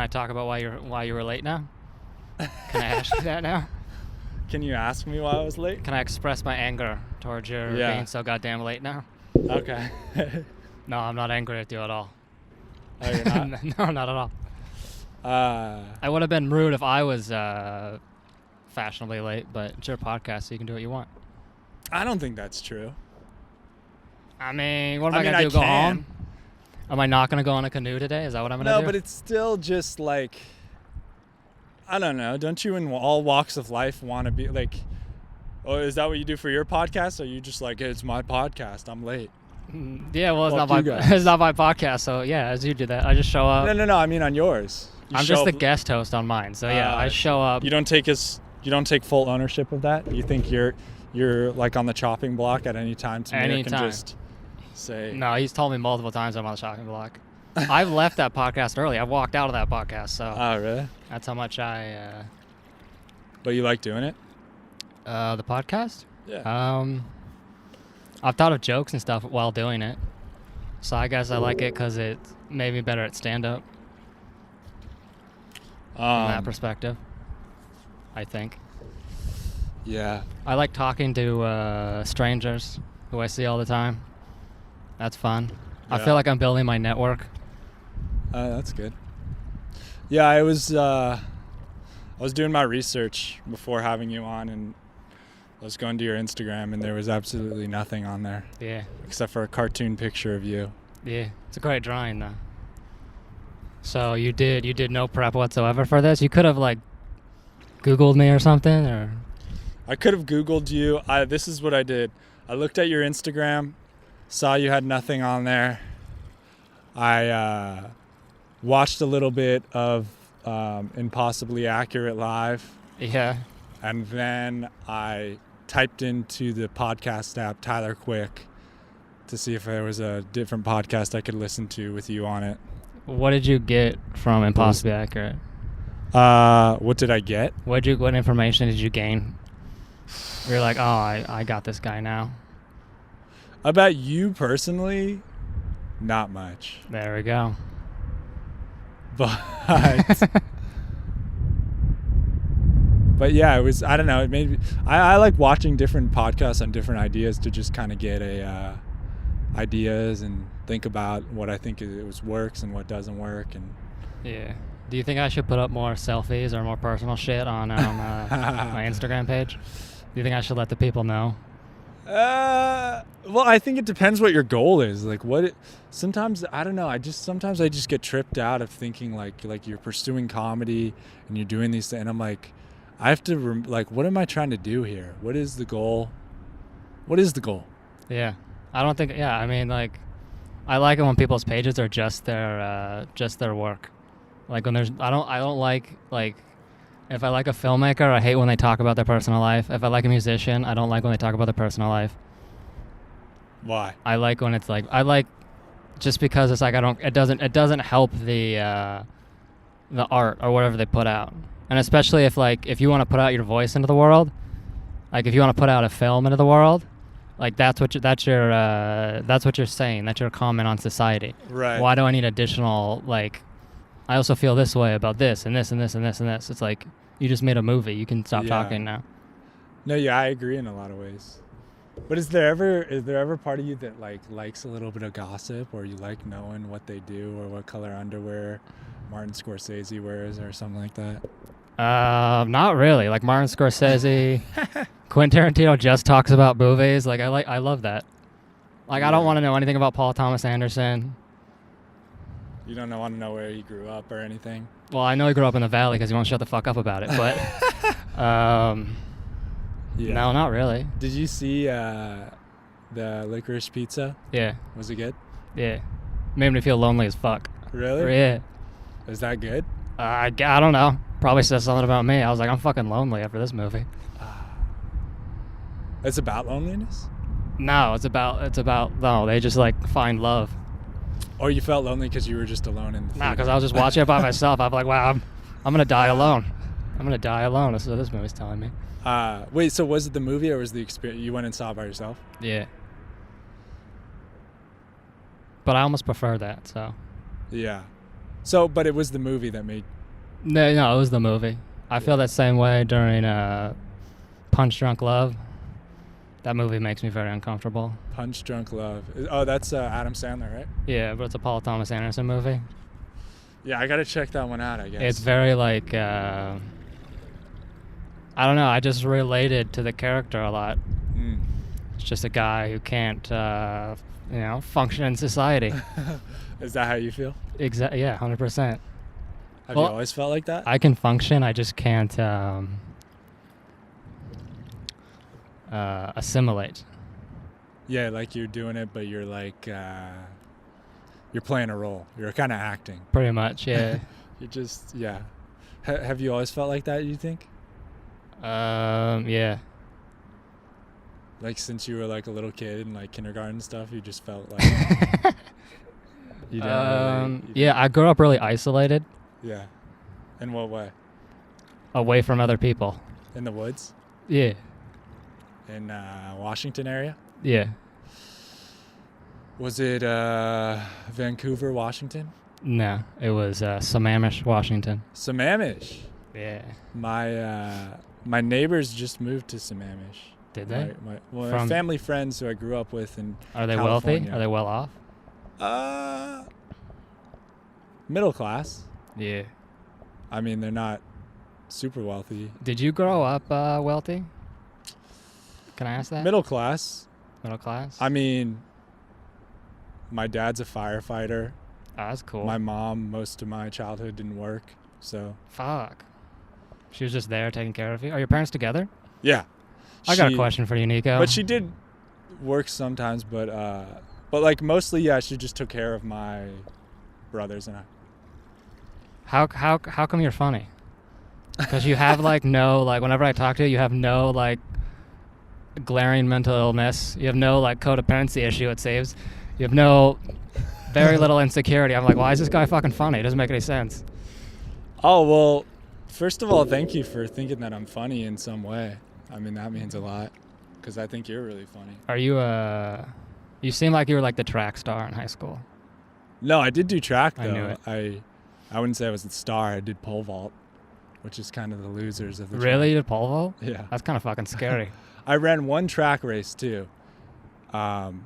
I talk about why you were late now? Can I ask you that now? Can you ask me why I was late? Can I express my anger towards your being so goddamn late now? Okay. No, I'm not angry at you at all. Oh, you're not? No, not at all. I would have been rude if I was fashionably late, but it's your podcast, so you can do what you want. I don't think that's true. I mean, what am I going to do, go home? Am I not going to go on a canoe today? Is that what I'm going to do? No, but it's still just like, I don't know. Don't you in all walks of life want to be like, oh, is that what you do for your podcast? Or are you just like, hey, it's my podcast, I'm late? Yeah, well, it's not my podcast, so yeah, as you do that, I just show up. No, I mean on yours. I'm just the guest host on mine, so yeah, I show up. You don't take full ownership of that? You think you're like on the chopping block at any time to can just say... No, he's told me multiple times I'm on the chopping block. I've left that podcast early. I've walked out of that podcast, so... Oh, really? That's how much I... But you like doing it? The podcast? Yeah. I've thought of jokes and stuff while doing it. So I guess I like it because it made me better at stand-up. From that perspective, I think. Yeah. I like talking to strangers who I see all the time. That's fun. Yeah. I feel like I'm building my network. That's good. Yeah, I was doing my research before having you on, and I was going to your Instagram, and there was absolutely nothing on there. Yeah. Except for a cartoon picture of you. Yeah, it's a great drawing, though. So you did no prep whatsoever for this? You could have, like, Googled me or something, or... I could have Googled you. This is what I did. I looked at your Instagram, saw you had nothing on there. I watched a little bit of Impossibly Accurate live. Yeah. And then I typed into the podcast app Tyler Quik to see if there was a different podcast I could listen to with you on it. What did you get from Impossibly Accurate? What did I get? What information did you gain? You're like, oh, I got this guy now. About you personally, not much. There we go. But yeah, it was, I don't know, it made me, I like watching different podcasts on different ideas to just kind of get ideas and think about what I think works and what doesn't work. And yeah. Do you think I should put up more selfies or more personal shit on my Instagram page? Do you think I should let the people know? Well, I think it depends what your goal is. Like sometimes, I don't know, sometimes I just get tripped out of thinking like you're pursuing comedy and you're doing these things, and I'm like, I have to, what am I trying to do here? What is the goal? Yeah. I don't think, I mean, like, I like it when people's pages are just their work. Like when I don't like, if I like a filmmaker, I hate when they talk about their personal life. If I like a musician, I don't like when they talk about their personal life. Why? I like when it's like, just because it's like, it doesn't help the art or whatever they put out. And especially if you want to put out your voice into the world, like if you want to put out a film into the world, like that's what you're saying. That's your comment on society. Right. Why do I need additional, like, I also feel this way about this and this and this and this and this. It's like, you just made a movie. You can stop talking now. No, yeah, I agree in a lot of ways. But is there ever part of you that likes a little bit of gossip, or you like knowing what they do or what color underwear Martin Scorsese wears or something like that? Not really. Like Martin Scorsese, Quentin Tarantino just talks about movies. Like I love that. Like I don't want to know anything about Paul Thomas Anderson. You don't want to know where he grew up or anything? Well, I know he grew up in the Valley because he won't shut the fuck up about it. But no, not really. Did you see the Licorice Pizza? Yeah. Was it good? Yeah. Made me feel lonely as fuck. Really? Yeah. Is that good? I don't know. Probably says something about me. I was like, I'm fucking lonely after this movie. It's about loneliness? No, it's about no, they just like find love. Or you felt lonely because you were just alone in the theater? Nah, because I was just watching it by myself. I'm like, wow, I'm gonna die alone. I'm gonna die alone. That's what this movie's telling me. Wait, so was it the movie or was the experience you went and saw it by yourself? Yeah. But I almost prefer that, so. Yeah. So, but it was the movie that made No, it was the movie. I feel that same way during Punch Drunk Love. That movie makes me very uncomfortable. Punch Drunk Love. Oh, that's Adam Sandler, right? Yeah, but it's a Paul Thomas Anderson movie. Yeah, I gotta check that one out, I guess. It's very like I don't know. I just related to the character a lot. Mm. It's just a guy who can't, function in society. Is that how you feel? Exactly. Yeah, 100%. Have you always felt like that? I can function. I just can't assimilate. Yeah, like you're doing it, but you're like you're playing a role. You're kind of acting. Pretty much, yeah. You just, yeah. Have you always felt like that, you think? Yeah. Like since you were like a little kid and like kindergarten and stuff, you just felt like you didn't yeah, I grew up really isolated. Yeah. In what way? Away from other people. In the woods? Yeah. In Washington area? Yeah. Was it Vancouver, Washington? No, it was Sammamish, Washington. Sammamish? Yeah. My neighbors just moved to Sammamish. Did they? My family friends who I grew up with in Are they California. wealthy? Are they well off? Middle class. Yeah. I mean, they're not super wealthy. Did you grow up wealthy? Can I ask that? Middle class. Middle class? I mean, my dad's a firefighter. Oh, that's cool. My mom, most of my childhood, didn't work, so. Fuck. She was just there taking care of you? Are your parents together? Yeah. I got a question for you, Nico. But she did work sometimes, but like mostly, yeah, she just took care of my brothers and I. How come you're funny? Because you have like no, like whenever I talk to you, you have no like glaring mental illness. You have no like codependency issue, it seems. You have no, very little insecurity. I'm like, why is this guy fucking funny? It doesn't make any sense. Oh, well, first of all, thank you for thinking that I'm funny in some way. I mean, that means a lot because I think you're really funny. Are you you seem like you were like the track star in high school. No, I did do track though. I knew it. I wouldn't say I was the star. I did pole vault, which is kind of the losers of the Really? You track. did pole vault? Yeah. That's kind of fucking scary. I ran one track race too,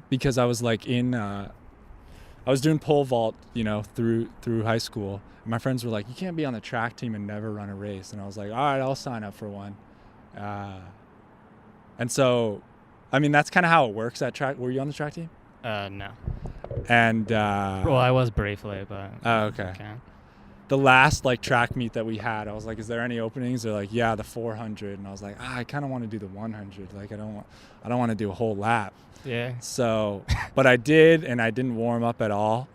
because I was like I was doing pole vault, through high school. And my friends were like, "You can't be on the track team and never run a race." And I was like, "All right, I'll sign up for one." And so, I mean, that's kind of how it works at track. Were you on the track team? No. And Well, I was briefly, but. Oh, okay. Okay. The last like track meet that we had, I was like, "Is there any openings?" They're like, "Yeah, the 400." And I was like, "I kind of want to do the 100. Like, I don't want to do a whole lap." Yeah. So, but I did, and I didn't warm up at all.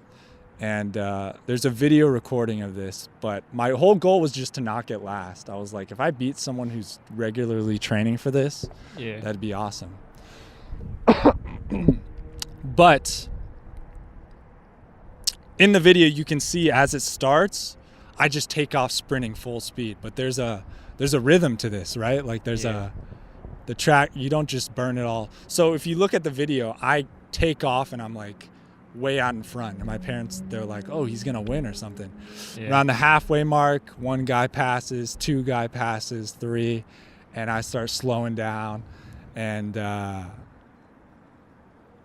And there's a video recording of this, but my whole goal was just to not get last. I was like, if I beat someone who's regularly training for this, Yeah. that'd be awesome. But in the video, you can see as it starts, I just take off sprinting full speed. But there's a rhythm to this, right? Like the track, you don't just burn it all. So if you look at the video, I take off and I'm like way out in front. And my parents, they're like, "Oh, he's going to win or something." Yeah. Around the halfway mark, one guy passes, two guy passes, three, and I start slowing down. And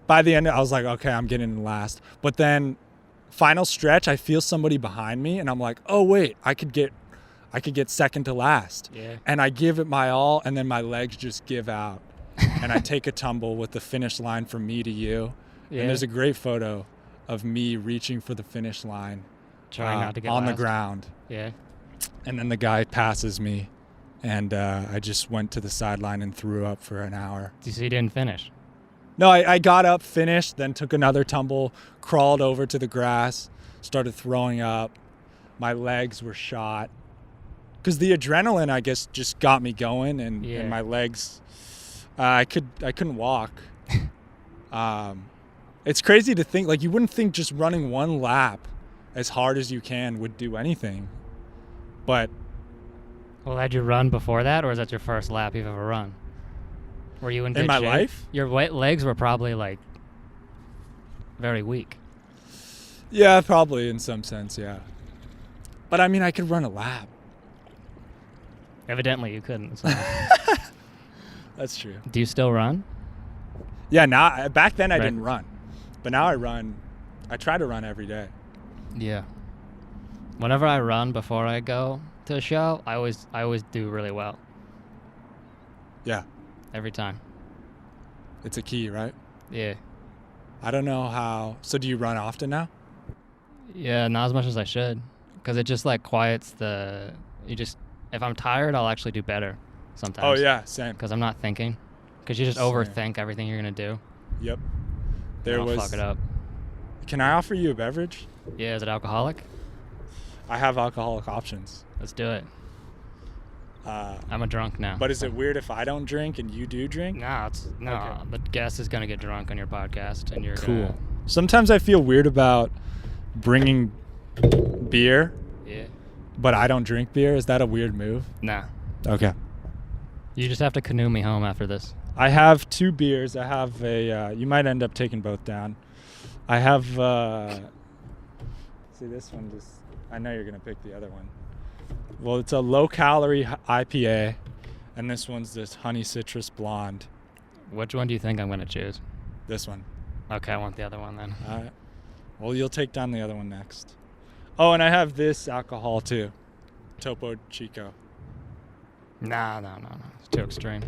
by the end, I was like, okay, I'm getting last. But then final stretch, I feel somebody behind me and I'm like, "Oh, wait, I could get second to last." Yeah. And I give it my all, and then my legs just give out. And I take a tumble with the finish line from me to you. Yeah. And there's a great photo of me reaching for the finish line, Trying not to get on the last. ground. Yeah. And then the guy passes me, and I just went to the sideline and threw up for an hour. So you didn't finish? No, I got up, finished, then took another tumble, crawled over to the grass, started throwing up. My legs were shot. Because the adrenaline, I guess, just got me going, and my legs, I couldn't walk. It's crazy to think, like, you wouldn't think just running one lap as hard as you can would do anything. But Well, had you run before that, or is that your first lap you've ever run? Were you in good in my shape? life, Your legs were probably, like, very weak. yeah, probably in some sense, yeah. But I mean, I could run a lap. Evidently, you couldn't. So. That's true. Do you still run? Yeah, now back then I Right. didn't run, but now I run. I try to run every day. Yeah. Whenever I run before I go to a show, I always do really well. Yeah, Every time. it's a key, right? Yeah. I don't know how. So do you run often now? Yeah, not as much as I should, because it just like quiets the. If I'm tired, I'll actually do better sometimes. Oh yeah, same. Because I'm not thinking. Because you just Same. overthink everything you're gonna do. Yep. and There I'll was. fuck it up. Can I offer you a beverage? Yeah, is it alcoholic? I have alcoholic options. Let's do it. Uh, I'm a drunk now. but is it weird if I don't drink and you do drink? No, Okay. the guest is gonna get drunk on your podcast, and you're Cool. Sometimes I feel weird about bringing beer, Yeah. but I don't drink beer. Is that a weird move? Nah. Okay. You just have to canoe me home after this. I have 2 beers. I have a. You might end up taking both down. I have. See this one. Just. I know you're gonna pick the other one. Well, it's a low-calorie IPA, and this one's this honey citrus blonde. Which one do you think I'm gonna choose? This one. Okay, I want the other one then. Well, you'll take down the other one next. Oh, and I have this alcohol too. Topo Chico. No. It's too extreme.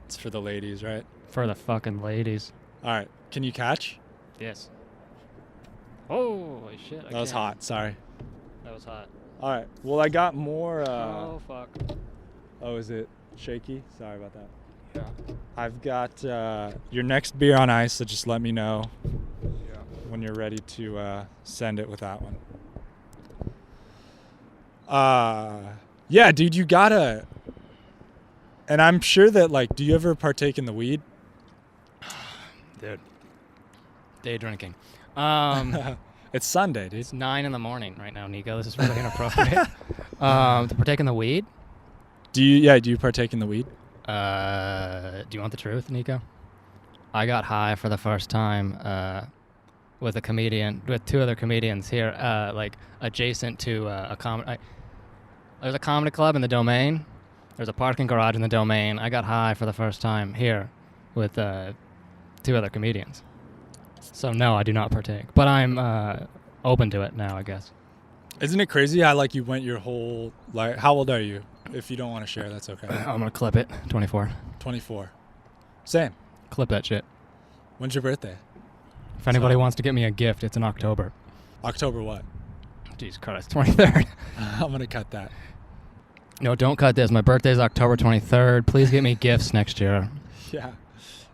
It's for the ladies, right? For the fucking ladies. All right. Can you catch? Yes. Holy shit. That was hot. Sorry. That was hot. All right. Well, I got more. Oh, fuck. Oh, is it shaky? Sorry about that. Yeah. I've got your next beer on ice, so just let me know Yeah. when you're ready to send it with that one. Yeah, dude, you gotta. And I'm sure that, like, do you ever partake in the weed? Dude. Day drinking. It's Sunday, dude. It's 9 in the morning right now, Nico. This is really inappropriate. To partake in the weed? Do you partake in the weed? Do you want the truth, Nico? I got high for the first time with 2 other comedians here, like adjacent to a comedy. There's a comedy club in the Domain. There's a parking garage in the Domain. I got high for the first time here with 2 other comedians. So no, I do not partake, but I'm open to it now, I guess. Isn't it crazy how, like, you went your whole, like, how old are you? If you don't want to share, that's okay. I'm gonna clip it. 24. 24. Same. Clip that shit. When's your birthday? If anybody wants to get me a gift, it's in October. October what? Jesus Christ, 23rd. I'm going to cut that. No, don't cut this. My birthday's October 23rd. Please get me gifts next year. Yeah.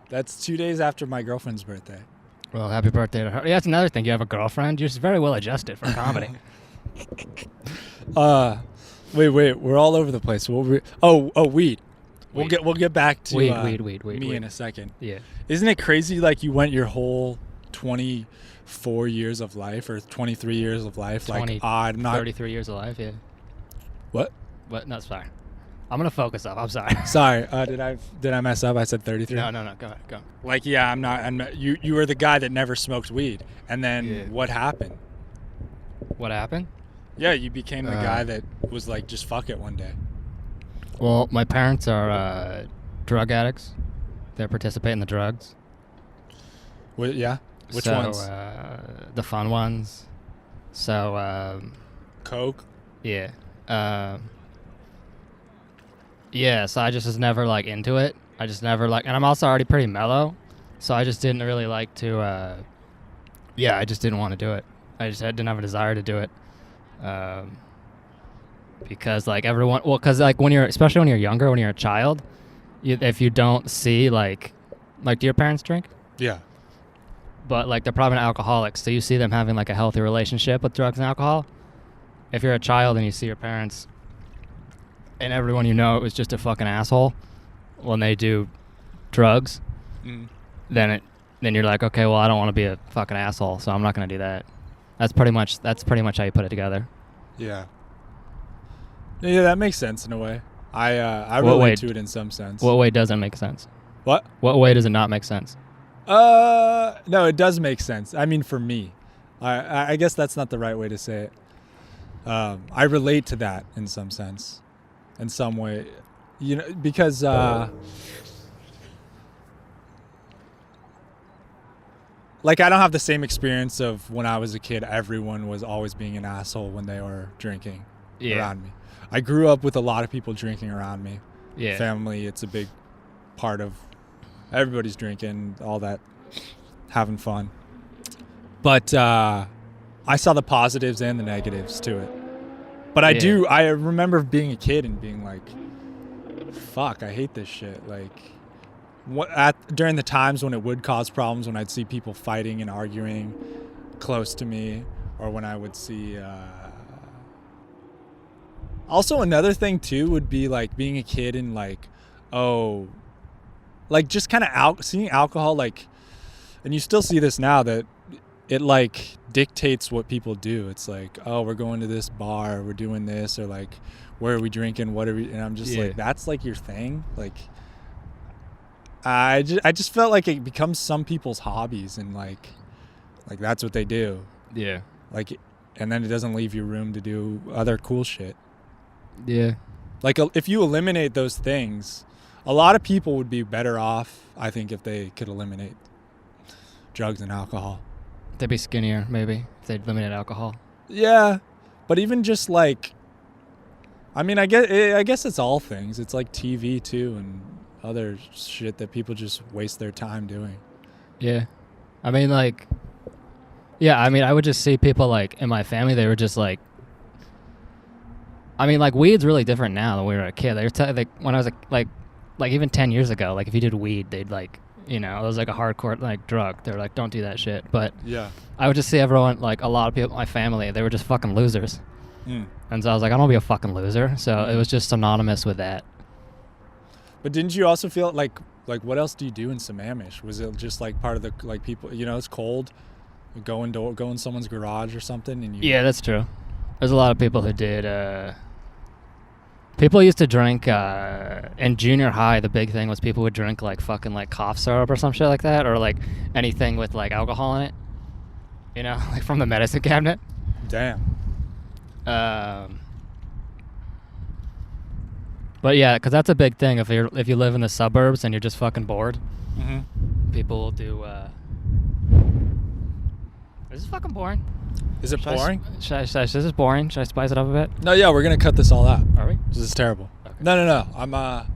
That's 2 days after my girlfriend's birthday. Well, happy birthday to her. Yeah, that's another thing. You have a girlfriend. You're just very well adjusted for comedy. Wait. We're all over the place. Weed. We'll get back to Weed. me in a second. Yeah. Isn't it crazy? Like, you went your whole 24 years of life or 23 years of life. 33 years of life. Yeah. What? What? No, sorry. I'm gonna focus up. I'm sorry. Sorry. Did I mess up? I said 33. No. Go ahead. Go. Like, yeah, I'm not. You were the guy that never smoked weed, and then what happened? What happened? Yeah, you became the guy that was like, just fuck it one day. Well, my parents are drug addicts. They participate in the drugs. Yeah. Which so, ones? The fun ones. So. Coke. Yeah. Yeah. So I just was never like into it. I just never like, and I'm also already pretty mellow, so I just didn't really like to. Yeah, I just didn't want to do it. I didn't have a desire to do it. Because like everyone, because like especially when you're younger, when you're a child, if you don't see like do your parents drink? Yeah. But like they're probably not alcoholics, so you see them having like a healthy relationship with drugs and alcohol. If you're a child and you see your parents, and everyone you know is just a fucking asshole when they do drugs, then you're like, okay, well I don't want to be a fucking asshole, so I'm not gonna do that. That's pretty much how you put it together. Yeah. Yeah, that makes sense in a way. I relate to it in some sense. What way doesn't make sense? What? What way does it not make sense? No, it does make sense. I mean, for me, I guess that's not the right way to say it. I relate to that in some sense. in some way, because like I don't have the same experience of when I was a kid. Everyone was always being an asshole when they were drinking around me. I grew up with a lot of people drinking around me. Yeah. Family, it's a big part of everybody's drinking, all that, having fun. But I saw the positives and the negatives to it. But I remember being a kid and being like, fuck, I hate this shit. Like, during the times when it would cause problems, when I'd see people fighting and arguing close to me, or when I would see... Also, another thing, too, would be, like, being a kid and, like, like, just kind of seeing alcohol, like... And you still see this now, that it, like, dictates what people do. It's like, oh, we're going to this bar, we're doing this, or, like, where are we drinking, what are we... And I'm just like, that's, like, your thing? Like... I just felt like it becomes some people's hobbies, and like that's what they do. Yeah. Like, and then it doesn't leave you room to do other cool shit. Yeah. Like, if you eliminate those things, a lot of people would be better off, I think, if they could eliminate drugs and alcohol. They'd be skinnier, maybe, if they'd eliminate alcohol. Yeah, but even just like, I mean, I guess it's all things. It's like TV too, and other shit that people just waste their time doing. Yeah. I mean, like, I would just see people, like, in my family, they were just, like, I mean, like, weed's really different now than when we were a kid. They were when I was, like, even 10 years ago, like, if you did weed, they'd, like, it was, like, a hardcore, like, drug. They were like, don't do that shit. But yeah, I would just see everyone, like, a lot of people in my family, they were just fucking losers. And so I was like, I don't want to be a fucking loser. So it was just synonymous with that. But didn't you also feel like what else do you do in Sammamish? Was it just like part of the, like, people, it's cold, go in someone's garage or something, and yeah, that's true. There's a lot of people who did. People used to drink in junior high. The big thing was people would drink like fucking like cough syrup or some shit like that, or like anything with like alcohol in it. Like from the medicine cabinet. Damn. But yeah, because that's a big thing. If you live in the suburbs and you're just fucking bored, people will do. This is fucking boring. Is it boring? This is boring. Should I spice it up a bit? No, yeah, we're gonna cut this all out. Are we? This is terrible. Okay. No. I'm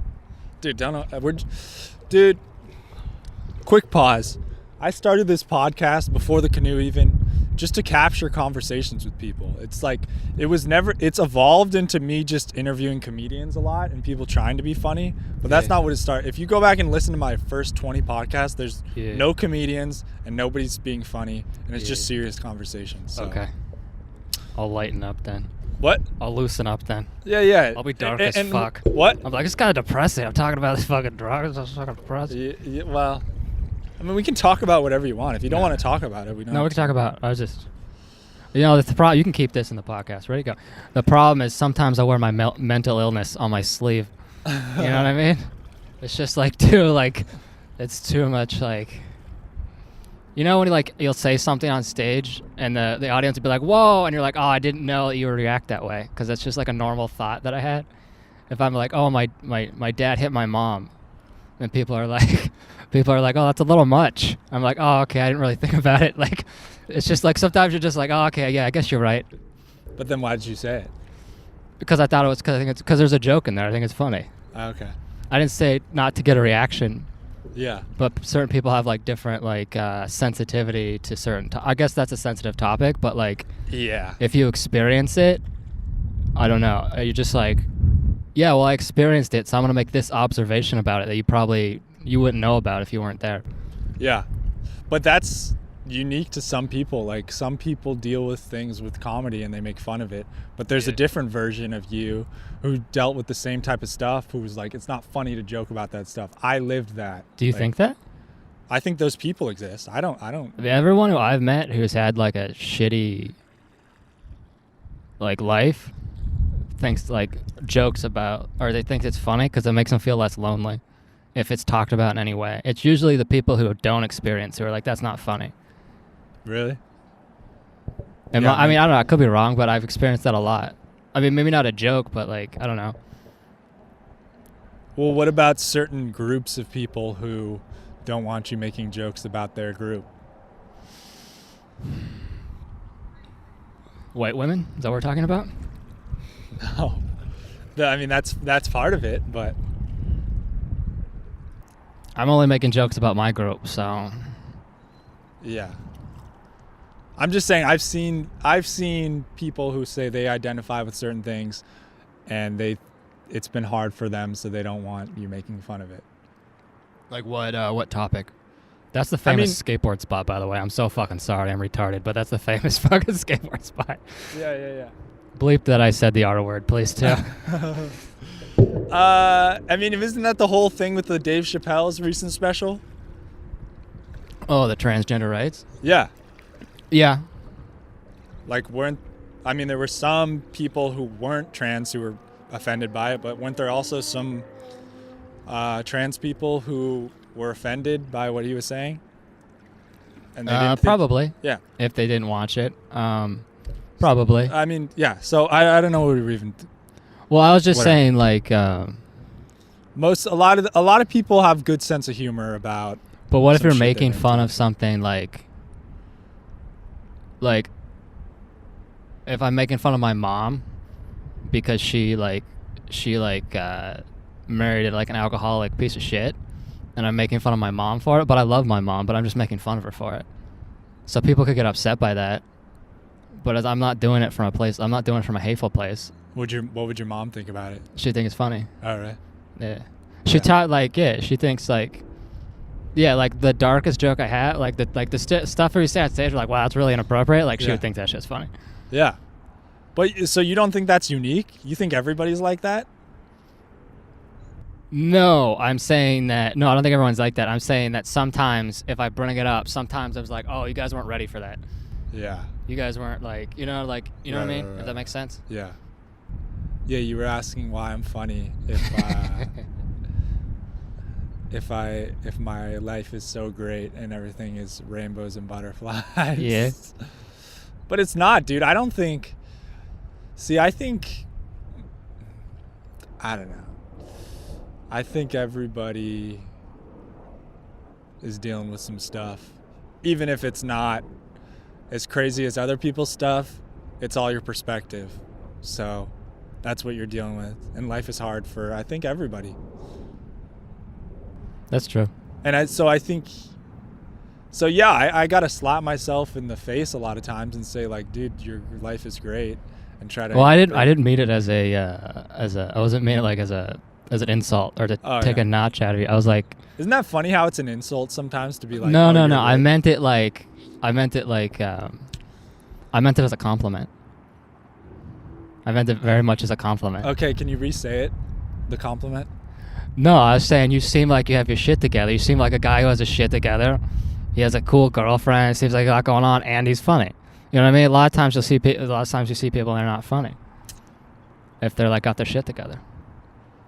dude, dude. Quick pause. I started this podcast before the canoe even, just to capture conversations with people. It's like, it's evolved into me just interviewing comedians a lot and people trying to be funny, but that's not what it started. If you go back and listen to my first 20 podcasts, there's no comedians and nobody's being funny, and it's just serious conversations. So. Okay. I'll lighten up then. What? I'll loosen up then. Yeah. I'll be dark as fuck. What? I'm like, it's kind of depressing. I'm talking about this fucking drugs. It's fucking depressing. Yeah, well... I mean, we can talk about whatever you want. If you don't want to talk about it, we don't. No, we can talk about. I was just, the problem. You can keep this in the podcast. Ready to go. The problem is sometimes I wear my mental illness on my sleeve. You know what I mean? It's just like it's too much like. When you'll say something on stage and the audience will be like, "Whoa," and you're like, "Oh, I didn't know that you would react that way," because that's just like a normal thought that I had. If I'm like, "Oh, my dad hit my mom," and people are like, "Oh, that's a little much." I'm like, "Oh, okay, I didn't really think about it." Like, it's just like sometimes you're just like, "Oh, okay, yeah, I guess you're right." But then why did you say it? Because I thought it was because there's a joke in there. I think it's funny. Okay. I didn't say it not to get a reaction. Yeah. But certain people have like different like sensitivity to certain. I guess that's a sensitive topic, but like, yeah, if you experience it, I don't know. You're just like, yeah, well, I experienced it, so I'm gonna make this observation about it that you wouldn't know about if you weren't there. Yeah, but that's unique to some people. Like, some people deal with things with comedy and they make fun of it, but there's a different version of you who dealt with the same type of stuff, who was like, it's not funny to joke about that stuff. I lived that. Do you think that? I think those people exist. I don't. Everyone who I've met who's had like a shitty like life thinks like jokes about, or they think it's funny because it makes them feel less lonely if it's talked about in any way. It's usually the people who don't experience who are like, that's not funny. Really? I mean, I don't know. I could be wrong, but I've experienced that a lot. I mean, maybe not a joke, but like, I don't know. Well, what about certain groups of people who don't want you making jokes about their group? White women? Is that what we're talking about? No. I mean, that's part of it, but I'm only making jokes about my group, so yeah. I'm just saying I've seen people who say they identify with certain things and it's been hard for them, so they don't want you making fun of it. like what topic? That's the famous skateboard spot, by the way. I'm so fucking sorry, I'm retarded, but that's the famous fucking skateboard spot. Yeah. Bleep that I said the R word, please, too. I mean, isn't that the whole thing with the Dave Chappelle's recent special? Oh, the transgender rights? Yeah. Yeah. Like, there were some people who weren't trans who were offended by it, but weren't there also some trans people who were offended by what he was saying? And they didn't probably. Yeah. If they didn't watch it. Probably. I mean, yeah. So I don't know what we were even. Well, I was just saying, like, a lot of people have good sense of humor about. But what if you're making fun of something like if I'm making fun of my mom because she married like an alcoholic piece of shit, and I'm making fun of my mom for it, but I love my mom, but I'm just making fun of her for it. So people could get upset by that, but as I'm not doing it from a hateful place. What would your mom think about it? She'd think it's funny. All right. Yeah. She thinks like, yeah, like the darkest joke I had, like the stuff where you say on stage, like, wow, that's really inappropriate. Like, she would think that shit's funny. Yeah. But so you don't think that's unique? You think everybody's like that? No, I'm saying that. No, I don't think everyone's like that. I'm saying that sometimes if I bring it up, sometimes I was like, oh, you guys weren't ready for that. Yeah. You guys weren't like, you know what I mean? If that makes sense? Yeah. Yeah, you were asking why I'm funny if my life is so great and everything is rainbows and butterflies. Yeah. But it's not, dude. I don't think. See, I don't know. I think everybody is dealing with some stuff. Even if it's not as crazy as other people's stuff, it's all your perspective. So that's what you're dealing with. And life is hard for, I think, everybody. That's true. And I got to slap myself in the face a lot of times and say, like, dude, your life is great, and try to. Well, I didn't mean it I wasn't meaning it like as an insult or to take a notch out of you. I was like, isn't that funny how it's an insult sometimes to be like, no. I meant it as a compliment. I meant it very much as a compliment. Okay, can you re-say it? The compliment? No, I was saying you seem like you have your shit together. You seem like a guy who has his shit together. He has a cool girlfriend. Seems like a lot going on, and he's funny. You know what I mean? A lot of times you see people and they're not funny if they're like got their shit together.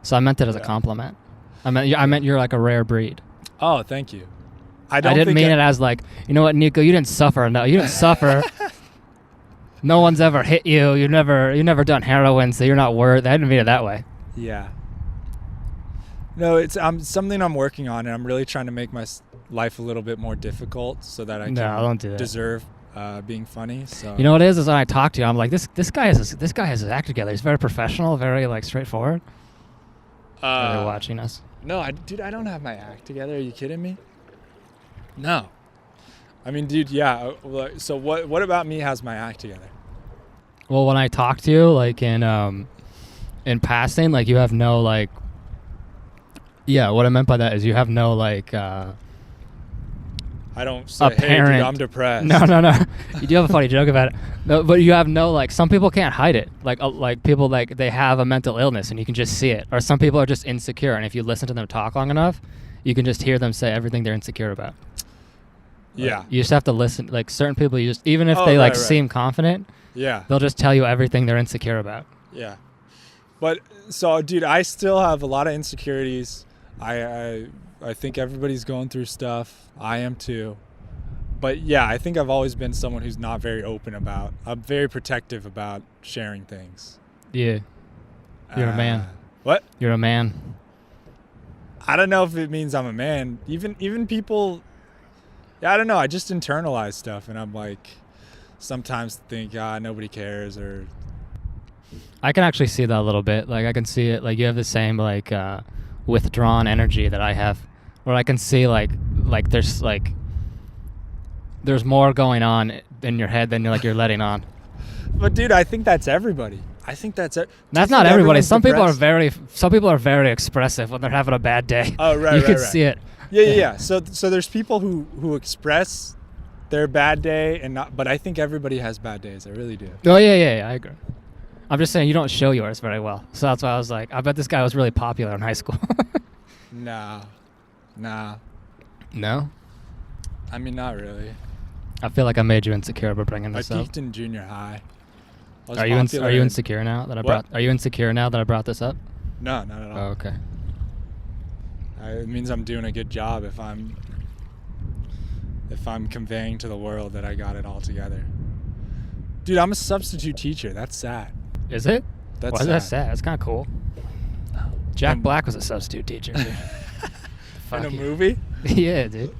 So I meant it as a compliment. I meant you're like a rare breed. Oh, thank you. I didn't mean it as like, you know what, Nico, you didn't suffer. No, you didn't suffer. No one's ever hit you. You never done heroin, so you're not worth. I didn't mean it that way. Yeah. No, it's something I'm working on, and I'm really trying to make my life a little bit more difficult so that I can deserve being funny. So you know what it is when I talk to you, I'm like, this guy has his act together. He's very professional, very like straightforward. They're watching us. No, dude, I don't have my act together. Are you kidding me? No. I mean, dude, yeah. So what about me has my act together? Well, when I talk to you, like in passing, like you have no like. Yeah, what I meant by that is you have no like. I don't say, hey, dude, I'm depressed. No. You do have a funny joke about it. No, but you have no like. Some people can't hide it. Like people like they have a mental illness and you can just see it. Or some people are just insecure, and if you listen to them talk long enough, you can just hear them say everything they're insecure about. Yeah. Like, you just have to listen. Like certain people, you just even if they seem confident, yeah, they'll just tell you everything they're insecure about. Yeah. But so, dude, I still have a lot of insecurities. I think everybody's going through stuff. I am too. But yeah, I think I've always been someone who's not very open about. I'm very protective about sharing things. Yeah. You're a man. What? You're a man. I don't know if it means I'm a man. Even people, I don't know. I just internalize stuff, and I'm like, sometimes think, nobody cares, or. I can actually see that a little bit. Like I can see it. Like you have the same like withdrawn energy that I have, where I can see like there's more going on in your head than you're letting on. But dude, I think that's everybody. I think that's it. That's not everybody. Some people are very expressive when they're having a bad day. Oh, right. You can right. see it. Yeah. So there's people who express their bad day and not, but I think everybody has bad days. I really do. Oh yeah. I agree. I'm just saying you don't show yours very well. So that's why I was like, I bet this guy was really popular in high school. Nah. No? I mean, not really. I feel like I made you insecure by bringing this I up. peaked in junior high. Are you insecure now that I brought? Are you insecure now that I brought this up? No, not at all. Oh, okay. It means I'm doing a good job if I'm conveying to the world that I got it all together. Dude, I'm a substitute teacher. That's sad. Is it? That's Why is that sad? That's kind of cool. Jack Black was a substitute teacher. Dude. In a movie? Yeah, dude.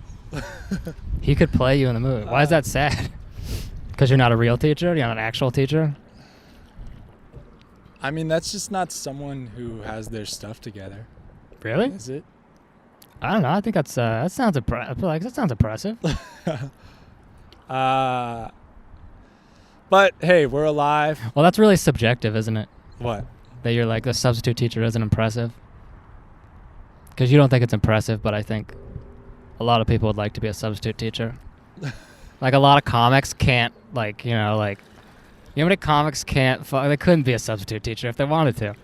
He could play you in the movie. Why is that sad? Because you're not a real teacher? You're not an actual teacher? I mean, that's just not someone who has their stuff together. Really? Is it? I don't know. I think that sounds impressive. But hey, we're alive. Well, that's really subjective, isn't it? What? That you're like the substitute teacher isn't impressive. Because you don't think it's impressive, but I think a lot of people would like to be a substitute teacher. Like a lot of comics can't, you know how many comics they couldn't be a substitute teacher if they wanted to.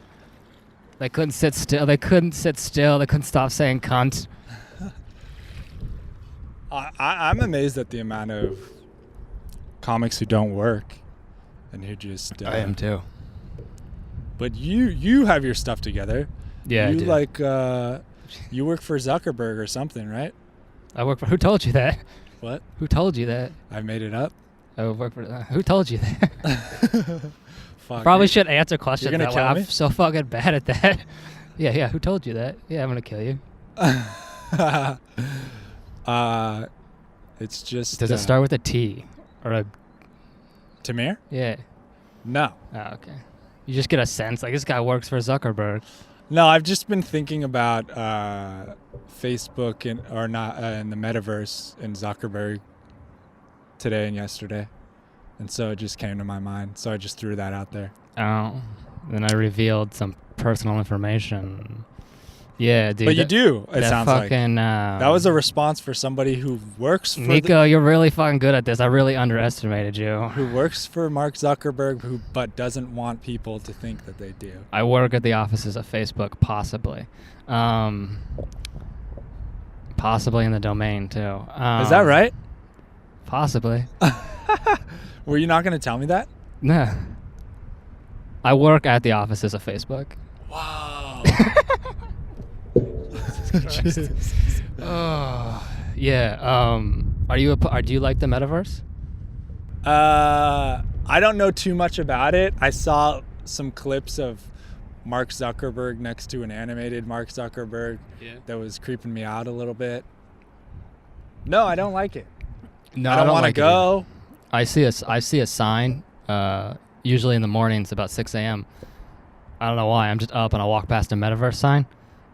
They couldn't sit still. They couldn't stop saying cunt. I'm amazed at the amount of comics who don't work and who just. I am too. But you have your stuff together. Yeah, you I do. You work for Zuckerberg or something, right? I work for. Who told you that? What? Who told you that? I made it up. I work for. Who told you that? Fuck. Probably should answer questions You're gonna that way. kill me? I'm so fucking bad at that. Yeah. Who told you that? Yeah, I'm gonna kill you. It's just. Does it start with a T or a? Tamir? Yeah. No. Oh, okay. You just get a sense like this guy works for Zuckerberg. No, I've just been thinking about Facebook in the metaverse and Zuckerberg today and yesterday, and so it just came to my mind. So I just threw that out there. Oh, then I revealed some personal information. Yeah, dude. But you do. It sounds fucking, like that was a response for somebody who works for Nico. You're really fucking good at this. I really underestimated you. Who works for Mark Zuckerberg, but doesn't want people to think that they do. I work at the offices of Facebook, possibly. Possibly in the domain too. Is that right? Possibly. Were you not going to tell me that? No. I work at the offices of Facebook. Wow. Oh, yeah. Do you like the metaverse? I don't know too much about it. I saw some clips of Mark Zuckerberg next to an animated Mark Zuckerberg that was creeping me out a little bit. No, I don't like it. No, I don't want to go. I see a sign. Usually in the mornings about 6 a.m. I don't know why. I'm just up and I walk past a metaverse sign,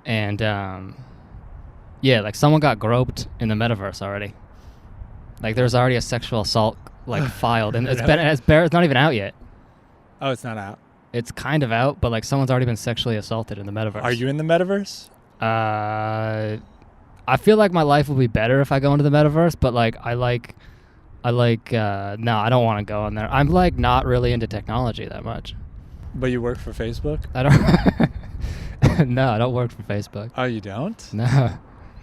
and like someone got groped in the metaverse already. Like there's already a sexual assault filed, and it's not even out yet. Oh, it's not out. It's kind of out, but like someone's already been sexually assaulted in the metaverse. Are you in the metaverse? I feel like my life will be better if I go into the metaverse, but like no, I don't want to go in there. I'm like not really into technology that much. But you work for Facebook? I don't. No, I don't work for Facebook. Oh, you don't? No.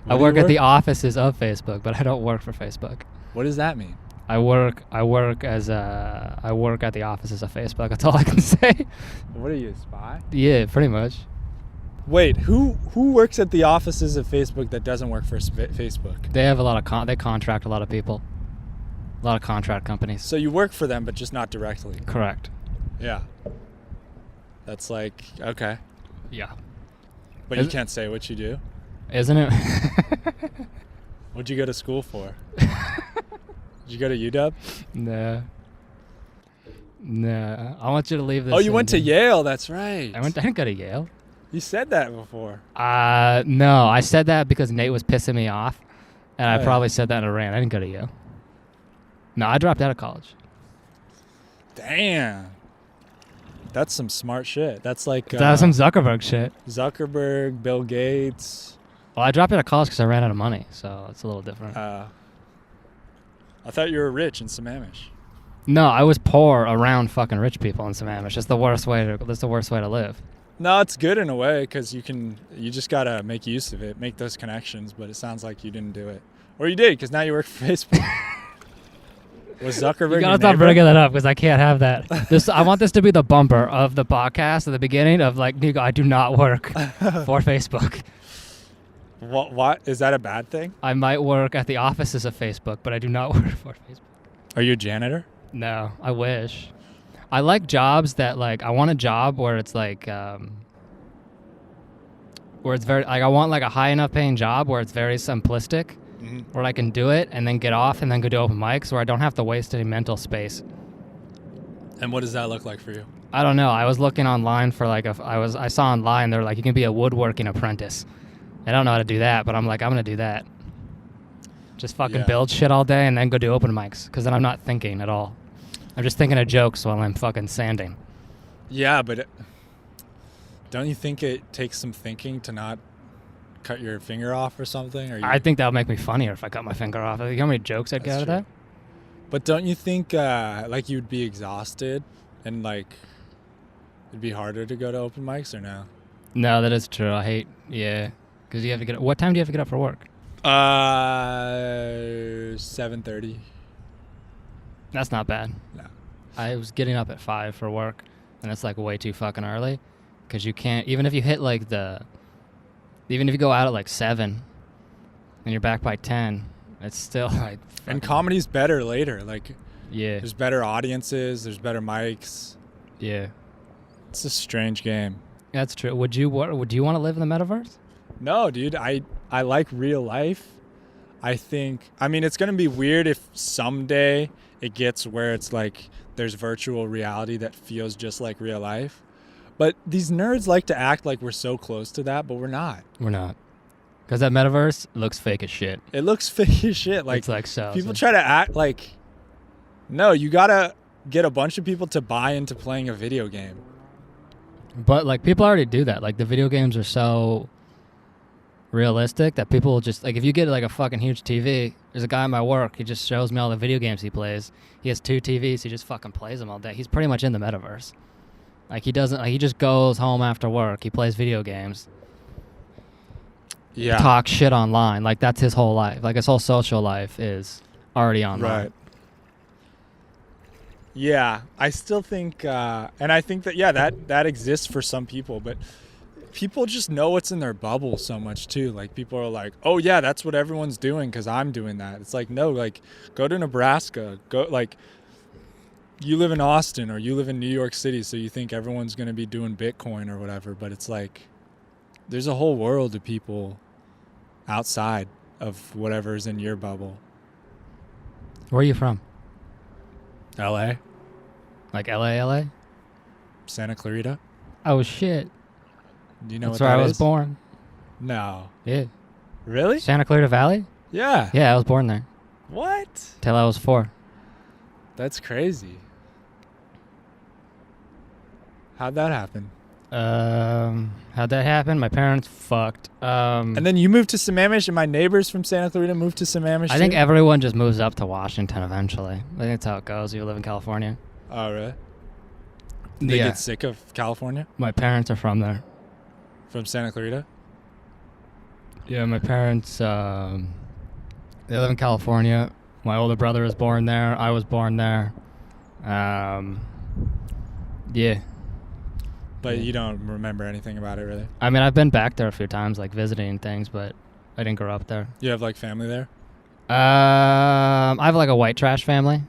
I work at the offices of Facebook, but I don't work for Facebook. What does that mean? I work at the offices of Facebook. That's all I can say. What are you, a spy? Yeah, pretty much. Wait, who works at the offices of Facebook that doesn't work for Facebook? They have a lot of they contract a lot of people. A lot of contract companies. So you work for them, but just not directly. Correct. Yeah. That's like, okay. Yeah. But you can't say what you do? Isn't it? What'd you go to school for? Did you go to UW? Nah. I want you to leave this. Oh, you went to in. Yale. That's right. I didn't go to Yale. You said that before. No, I said that because Nate was pissing me off, and I Yeah. probably said that in a rant. I didn't go to Yale. No, I dropped out of college. Damn. That's some smart shit. That's like That's some Zuckerberg shit. Zuckerberg, Bill Gates. Well, I dropped out of college because I ran out of money, so it's a little different. I thought you were rich in Sammamish. No, I was poor around fucking rich people in Sammamish. That's the worst way to live. No, it's good in a way because you just gotta make use of it, make those connections. But it sounds like you didn't do it, or you did because now you work for Facebook. Was Zuckerberg? You your gotta stop neighbor? bringing that up because I can't have that. I want this to be the bumper of the podcast at the beginning of like, Nico, I do not work for Facebook. What is that a bad thing? I might work at the offices of Facebook, but I do not work for Facebook. Are you a janitor? No, I wish. I like jobs that like, I want a job where it's like, where it's very, like I want like a high enough paying job where it's very simplistic, where I can do it and then get off and then go do open mics where I don't have to waste any mental space. And what does that look like for you? I don't know. I was looking online for like, I saw online, they're like, you can be a woodworking apprentice. I don't know how to do that, but I'm like, I'm going to do that. Just fucking build shit all day and then go do open mics because then I'm not thinking at all. I'm just thinking of jokes while I'm fucking sanding. Yeah, but don't you think it takes some thinking to not cut your finger off or something? Or I think that would make me funnier if I cut my finger off. You know how many jokes I'd get out of that? But don't you think like you'd be exhausted and like it'd be harder to go to open mics or no? No, that is true. I hate, because you have to get. What time do you have to get up for work? 7:30. That's not bad. No. I was getting up at 5 for work, and it's like way too fucking early, because you can't. Even if you hit like even if you go out at like 7, and you're back by 10, it's still like. And comedy's better later. Like, Yeah. there's better audiences. There's better mics. Yeah. It's a strange game. That's true. Would you want to live in the metaverse? No, dude. I like real life. I mean, it's going to be weird if someday it gets where it's like there's virtual reality that feels just like real life. But these nerds like to act like we're so close to that, but we're not. We're not. Because that metaverse looks fake as shit. It looks fake as shit. Like, it's like so. people try to act like, no, you got to get a bunch of people to buy into playing a video game. But like people already do that. Like the video games are so realistic that people will just like, if you get like a fucking huge TV, there's a guy at my work, he just shows me all the video games he plays. He has 2 TVs, he just fucking plays them all day. He's pretty much in the metaverse. Like he just goes home after work, he plays video games. Yeah. Talk shit online. Like that's his whole life. Like his whole social life is already online. Right. Yeah, I still think, and I think that, that exists for some people, but people just know what's in their bubble so much too. Like people are like, oh yeah, that's what everyone's doing because I'm doing that. It's like, no, like go to Nebraska, go like you live in Austin or you live in New York City, so you think everyone's going to be doing Bitcoin or whatever, but it's like there's a whole world of people outside of whatever's in your bubble. Where are you from? LA, Like LA? Santa Clarita. Oh shit. Do you know That's what where that I was is? born. No. Yeah. Really? Santa Clarita Valley? Yeah. Yeah, I was born there. What? Till I was 4. That's crazy. How'd that happen? How'd that happen? My parents fucked. And then you moved to Sammamish, and my neighbors from Santa Clarita moved to Sammamish I think too? everyone just moves up to Washington eventually. I think that's how it goes. You live in California. Oh, really? They Yeah. get sick of California? My parents are from there. From Santa Clarita? Yeah, my parents, they live in California. My older brother was born there. I was born there. Yeah. But you don't remember anything about it, really? I mean, I've been back there a few times, like visiting things, but I didn't grow up there. You have, like, family there? I have like a white trash family.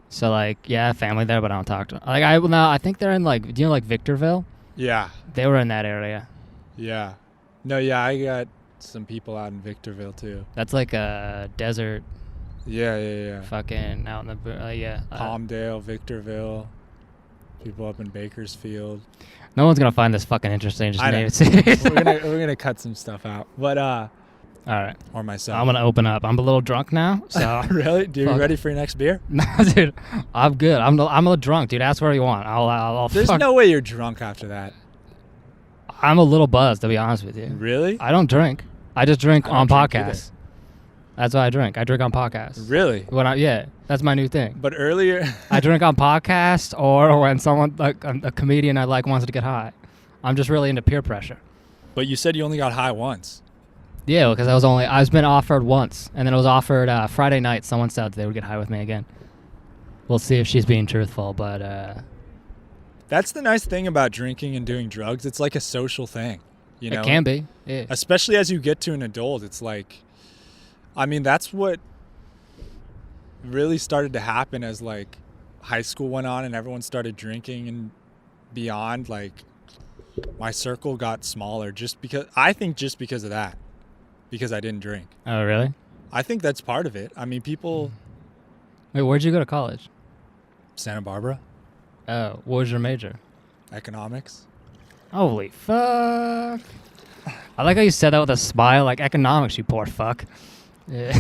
So like, yeah, family there, but I don't talk to them. Like, I think they're in like, do you know like Victorville? Yeah. They were in that area. Yeah. No, yeah, I got some people out in Victorville too. That's like a desert. Yeah. Fucking out in the Palmdale, Victorville. People up in Bakersfield. No one's gonna find this fucking interesting. Just I name know. it cities. we're gonna cut some stuff out, but All right. or myself. I'm gonna open up. I'm a little drunk now, so. Really? Dude, you ready for your next beer? No, dude, I'm good. I'm a little drunk, dude. Ask where you want. I'll There's no way you're drunk after that. I'm a little buzzed, to be honest with you. Really? I don't drink. I just drink I on don't drink podcasts. That's what I drink. I drink on podcasts. Really? Yeah, that's my new thing. But earlier, I drink on podcasts, or when someone like a comedian I like wants to get high. I'm just really into peer pressure. but you said you only got high once. Yeah, because I was been offered once, and then it was offered Friday night. Someone said they would get high with me again. We'll see if she's being truthful, but That's the nice thing about drinking and doing drugs. It's like a social thing, you know. it can be. Yeah. Especially as you get to an adult, it's like, I mean, that's what really started to happen as like high school went on and everyone started drinking and beyond. Like, my circle got smaller just because of that, because I didn't drink. Oh, really? I think that's part of it. I mean, people. Wait, where'd you go to college? Santa Barbara, Oh, what was your major? economics. Holy fuck. I like how you said that with a smile, like economics, you poor fuck. Yeah.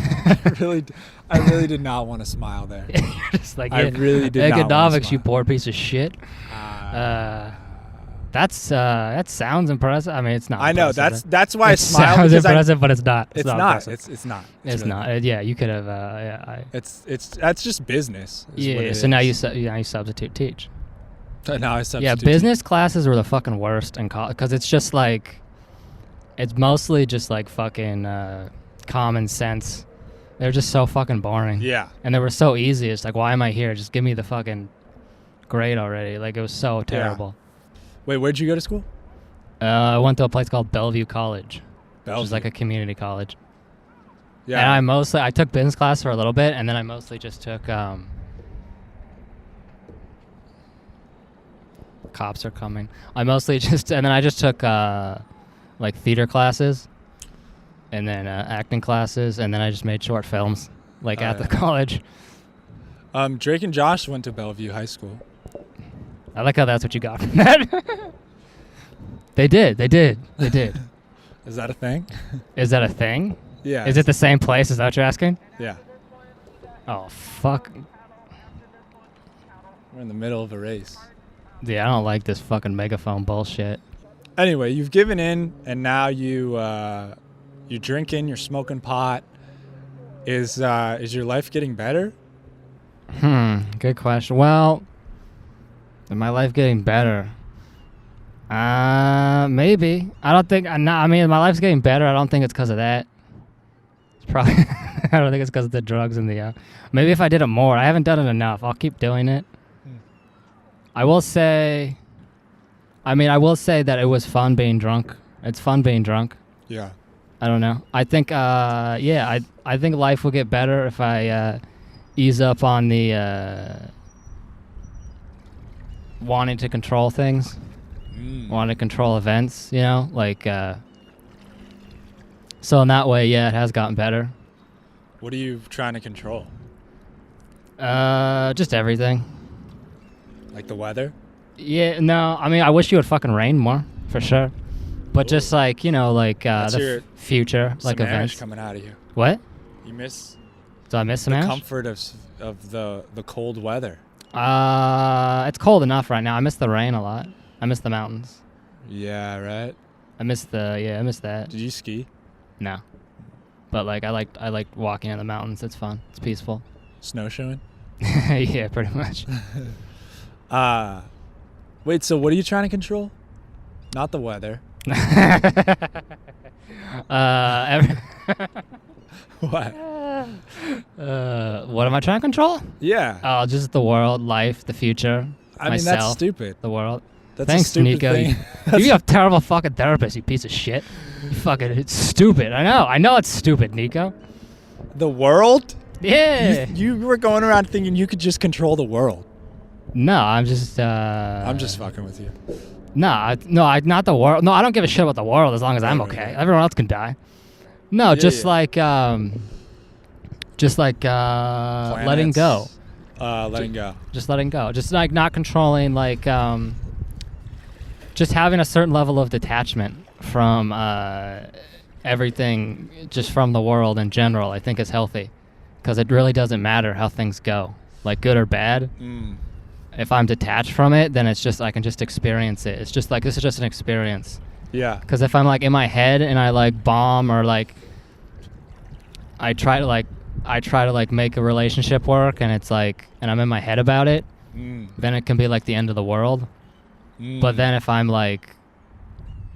I really did not want to smile there. You're just like, I really did not wanna economics, you smile. poor piece of shit. That sounds impressive. I mean, it's not. I know impressive. that's why I It smiled. sounds because impressive, but it's not. It's not. impressive. It's not. It's really not. Yeah, you could have. That's just business. Is what Yeah. it So now is. you substitute teach. Now I substitute. Yeah, business classes were the fucking worst in college because it's just like, it's mostly just like fucking common sense. They're just so fucking boring. Yeah. And they were so easy. It's like, why am I here? Just give me the fucking grade already. Like, it was so terrible. Wait, where'd you go to school? I went to a place called Bellevue College, which is like Bellevue. a community college. Yeah. And I took business class for a little bit, and then I mostly just took, cops are coming. And then I just took, like theater classes, and then acting classes, and then I just made short films, like at the college. Drake and Josh went to Bellevue High School. I like how that's what you got from that. They did. Is that a thing? Is that a thing? Yeah. Is it the same place? Is that what you're asking? Yeah. Oh, fuck. We're in the middle of a race. Yeah, I don't like this fucking megaphone bullshit. Anyway, you've given in, and now you're drinking, you're smoking pot. Is your life getting better? Good question. Well, is my life getting better? Maybe. I don't think. I mean, my life's getting better. I don't think it's because of that. It's probably. I don't think it's because of the drugs and the. Maybe if I did it more. I haven't done it enough. I'll keep doing it. I will say that it was fun being drunk. It's fun being drunk. Yeah. I don't know. I think, I think life will get better if I ease up on the wanting to control things, wanting to control events, you know? Like, so in that way, yeah, it has gotten better. What are you trying to control? Just everything. Like the weather? Yeah, no, I mean, I wish you would fucking rain more, for sure. But Ooh. just like, you know, like That's your future, like Samash events. coming out of you. What? You miss Do I miss the Smash? comfort of the cold weather. It's cold enough right now. I miss the rain a lot. I miss the mountains. Yeah, right. I miss that. Did you ski? No. But like I like walking in the mountains. It's fun. It's peaceful. Snowshoeing? Yeah, pretty much. Wait, so what are you trying to control? Not the weather. What? What am I trying to control? Yeah. Oh, just the world, life, the future, I myself, mean, that's stupid. the world. That's Thanks, a stupid Nico. thing. You have terrible fucking therapist, you piece of shit. You fucking, it's stupid. I know it's stupid, Nico. The world? Yeah. You were going around thinking you could just control the world. No, I'm just I'm just fucking with you. Not the world. No, I don't give a shit about the world as long as I'm okay. Everyone else can die. No, just like letting go. Letting go. Just letting go. Just like not controlling, like just having a certain level of detachment from everything, just from the world in general, I think is healthy. Because it really doesn't matter how things go, like good or bad. If I'm detached from it, then it's just I can just experience it. It's just like this is just an experience. Yeah. Because if I'm like in my head and I like bomb or like I try to like make a relationship work and it's like and I'm in my head about it, then it can be like the end of the world. But then if I'm like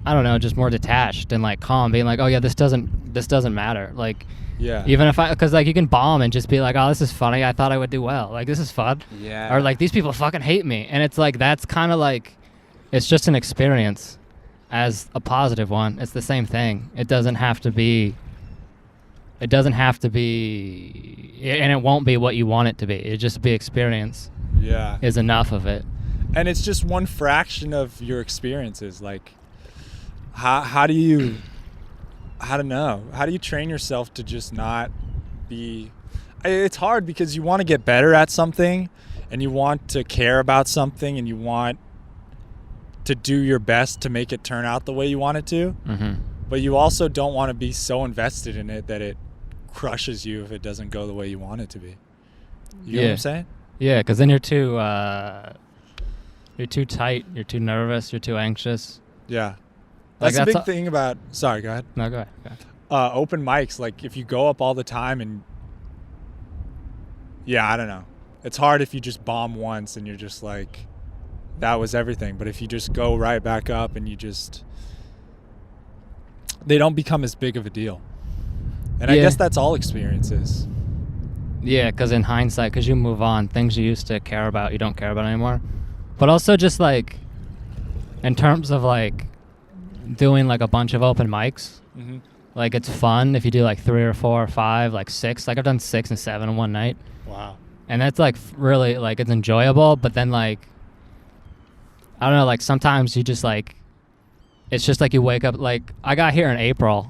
I don't know, just more detached and like calm, being like, oh yeah, this doesn't matter. Like. Yeah. Even if because like you can bomb and just be like, oh, this is funny. I thought I would do well. Like this is fun. Yeah. Or like these people fucking hate me, and it's like that's kind of like, it's just an experience, as a positive one. It's the same thing. It doesn't have to be. And it won't be what you want it to be. It just be experience. Yeah. Is enough of it. And it's just one fraction of your experiences. Like, how do you? I don't know. How do you train yourself to just not be... It's hard because you want to get better at something and you want to care about something and you want to do your best to make it turn out the way you want it to. Mm-hmm. But you also don't want to be so invested in it that it crushes you if it doesn't go the way you want it to be. You know what I'm saying? Yeah, because then you're too tight, you're too nervous, you're too anxious. Yeah. Like That's a big thing about... Sorry, go ahead. No, go ahead. Open mics, like if you go up all the time and... Yeah, I don't know. It's hard if you just bomb once and you're just like, that was everything. But if you just go right back up and you just... They don't become as big of a deal. And I guess that's all experiences. Yeah, because in hindsight, because you move on, things you used to care about, you don't care about anymore. But also just like, in terms of like, doing like a bunch of open mics, like it's fun if you do like 3 or 4 or 5, like 6. Like I've done 6 and 7 in one night. Wow. And that's like really like it's enjoyable. But then like I don't know, like sometimes you just like it's just like you wake up. Like I got here in April,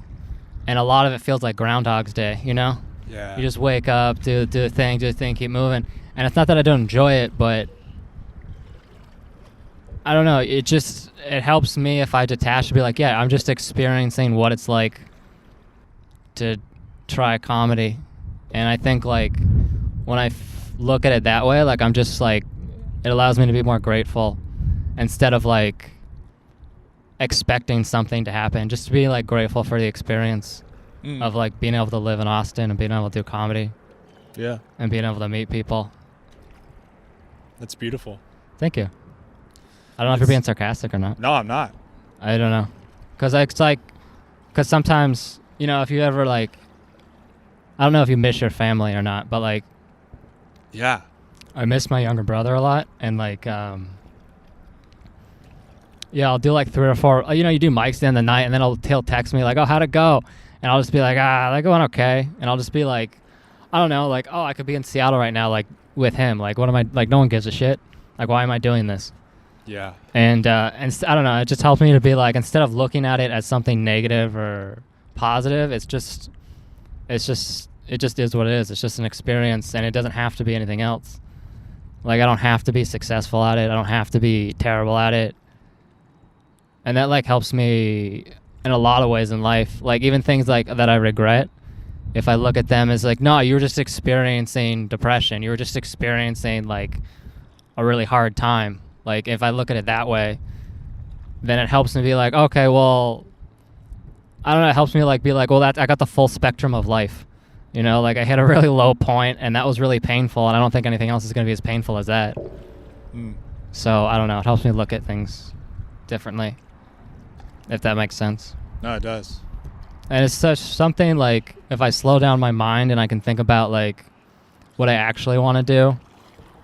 and a lot of it feels like Groundhog's Day. You know? Yeah. You just wake up, do the thing, keep moving. And it's not that I don't enjoy it, but I don't know. It helps me if I detach to be like, yeah, I'm just experiencing what it's like to try comedy. And I think like when I look at it that way, like I'm just like, it allows me to be more grateful instead of like expecting something to happen. Just to be like grateful for the experience of like being able to live in Austin and being able to do comedy. Yeah. And being able to meet people. That's beautiful. Thank you. I don't know if you're being sarcastic or not. No, I'm not. I don't know. Because sometimes, you know, if you ever like, I don't know if you miss your family or not, but like, yeah, I miss my younger brother a lot. And like, yeah, I'll do like 3 or 4, you know, you do mics in the night and then he'll text me like, oh, how'd it go? And I'll just be like, they're going okay. And I'll just be like, I don't know, like, oh, I could be in Seattle right now, like with him. Like, what am I, like, no one gives a shit. Like, why am I doing this? Yeah. And I don't know, it just helps me to be like, instead of looking at it as something negative or positive, it just is what it is. It's just an experience, and it doesn't have to be anything else. Like, I don't have to be successful at it. I don't have to be terrible at it. And that like helps me in a lot of ways in life. Like even things like that I regret, if I look at them as like, no, you were just experiencing depression. You were just experiencing like a really hard time. Like if I look at it that way, then it helps me be like, okay, well, I don't know. It helps me like be like, well, I got the full spectrum of life. You know, like I hit a really low point and that was really painful. And I don't think anything else is going to be as painful as that. So I don't know. It helps me look at things differently, if that makes sense. No, it does. And it's such something like if I slow down my mind and I can think about like what I actually want to do,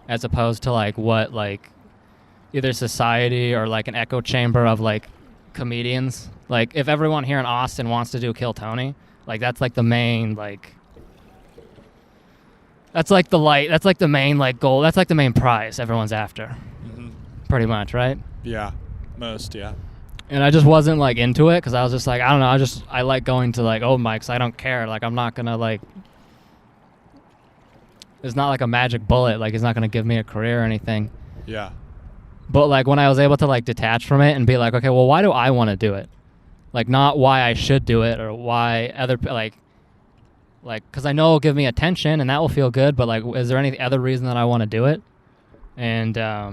as opposed to like what like either society or like an echo chamber of like comedians. Like if everyone here in Austin wants to do Kill Tony, like that's like the main like that's like the main like goal. That's like the main prize everyone's after. Pretty much, right? Yeah. Most, yeah. And I just wasn't like into it because I was just like, I don't know, I like going to like open mics. I don't care. Like I'm not gonna like. It's not like a magic bullet. Like it's not gonna give me a career or anything. Yeah. But like when I was able to like detach from it and be like, okay, well, why do I want to do it? Like not why I should do it or why other like because I know it'll give me attention and that will feel good. But like, is there any other reason that I want to do it? And I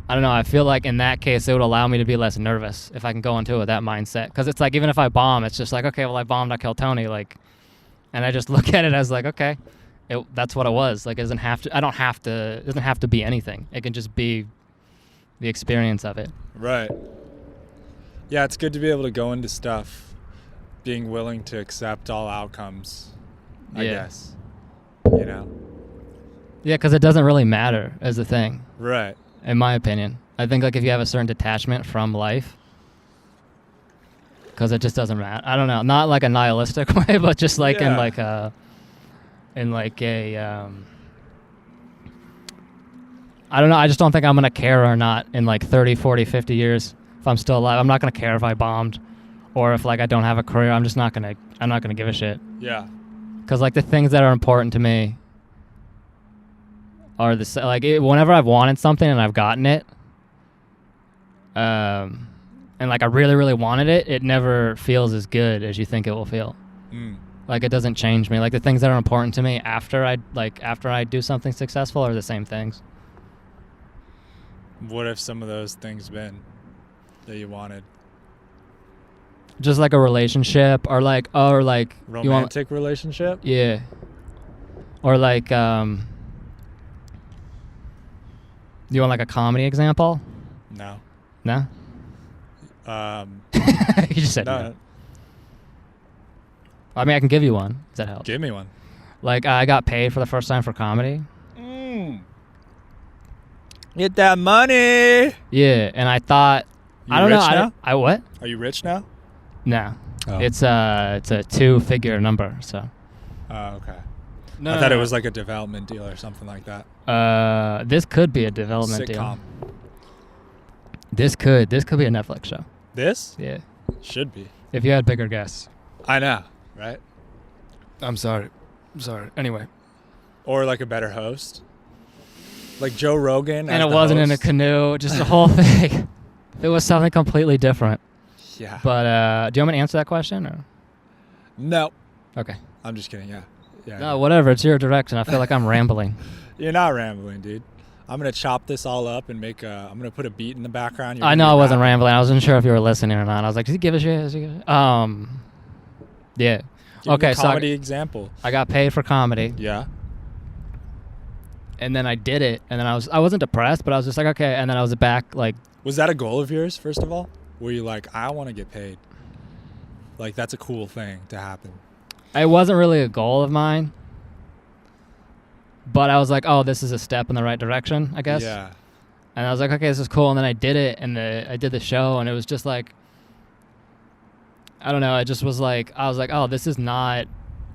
don't know. I feel like in that case, it would allow me to be less nervous if I can go into it with that mindset. Because it's like even if I bomb, it's just like, okay, well, I bombed, I killed Tony. Like, and I just look at it as like, okay. That's what it was. Like, it doesn't have to. I don't have to. It doesn't have to be anything. It can just be the experience of it. Right. Yeah, it's good to be able to go into stuff, being willing to accept all outcomes. I guess. You know. Yeah, because it doesn't really matter as a thing. Right. In my opinion, I think like if you have a certain detachment from life, because it just doesn't matter. I don't know. Not like a nihilistic way, but just like in like a. In like a, I don't know, I just don't think I'm going to care or not in like 30, 40, 50 years if I'm still alive. I'm not going to care if I bombed or if like I don't have a career. I'm not going to give a shit. Yeah. Because like the things that are important to me are whenever I've wanted something and I've gotten it, and like I really, really wanted it, it never feels as good as you think it will feel. Like it doesn't change me. Like the things that are important to me after I do something successful are the same things. What have some of those things been that you wanted? Just like a relationship or like romantic relationship? Yeah. Or like you want like a comedy example? No. No? You just said no. I mean, I can give you one. Does that help? Give me one. Like, I got paid for the first time for comedy. Get that money. Yeah, and I thought, I don't know. Now? I what? Are you rich now? No. Oh. It's a 2-figure number, so. Oh, okay. No, I thought it was like a development deal or something like that. This could be a development sitcom. deal. This could be a Netflix show. This? Yeah. Should be. If you had bigger guests. I know. Right? I'm sorry. Anyway. Or like a better host. Like Joe Rogan. And it wasn't in a canoe. Just the whole thing. It was something completely different. Yeah. But do you want me to answer that question? Or? No. Okay. I'm just kidding. Yeah. No, whatever. It's your direction. I feel like I'm rambling. You're not rambling, dude. I'm going to chop this all up and I'm going to put a beat in the background. I know I wasn't rambling. I wasn't sure if you were listening or not. I was like, does he give a shit? Yeah. Okay, so comedy example. I got paid for comedy. Yeah. And then I did it, and then I wasn't depressed, but I was just like, okay, and then I was back like. Was that a goal of yours, first of all? Were you like, I want to get paid? Like, that's a cool thing to happen. It wasn't really a goal of mine, but I was like, oh, this is a step in the right direction, I guess. Yeah. And I was like, okay, this is cool, and then I did it, and I did the show, and it was just like. I don't know. It just was like, I was like, oh, this is not,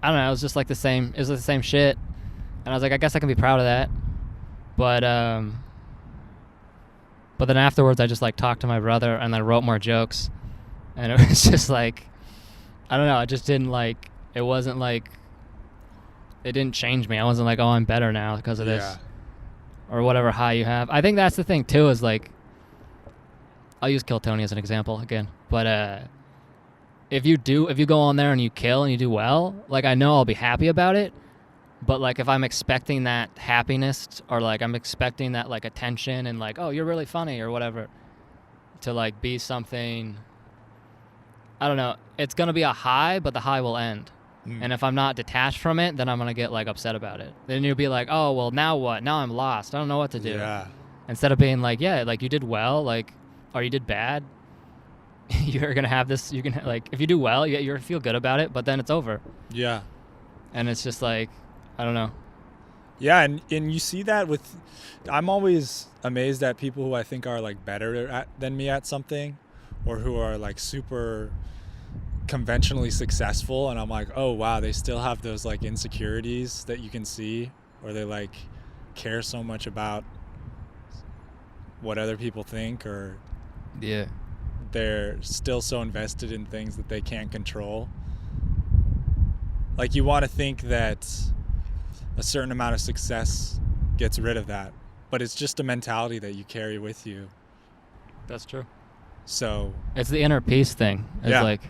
I don't know. It was just like the same, it was the same shit. And I was like, I guess I can be proud of that. But then afterwards I just like talked to my brother and I wrote more jokes. And it was just like, I don't know. It just didn't like, it wasn't like, it didn't change me. I wasn't like, oh, I'm better now because of this. Or whatever high you have. I think that's the thing too is like, I'll use Kill Tony as an example again. But, if you go on there and you kill and you do well, like I know I'll be happy about it, but like if I'm expecting that happiness or like I'm expecting that like attention and like, oh, you're really funny or whatever, to like be something, I don't know, it's going to be a high, but the high will end. And if I'm not detached from it, then I'm going to get like upset about it. Then you'll be like, oh, well, now what? Now I'm lost. I don't know what to do. Yeah. Instead of being like, yeah, like you did well, like, or you did bad. You're going to have this, you can like, if you do well, you're going to feel good about it, but then it's over. Yeah. And it's just like, I don't know. Yeah. And you see that I'm always amazed at people who I think are like better than me at something or who are like super conventionally successful. And I'm like, oh, wow, they still have those like insecurities that you can see or they like care so much about what other people think, or Yeah. they're still so invested in things that they can't control. Like, you want to think that a certain amount of success gets rid of that, but it's just a mentality that you carry with you. That's true. So It's the inner peace thing. It's Yeah. like,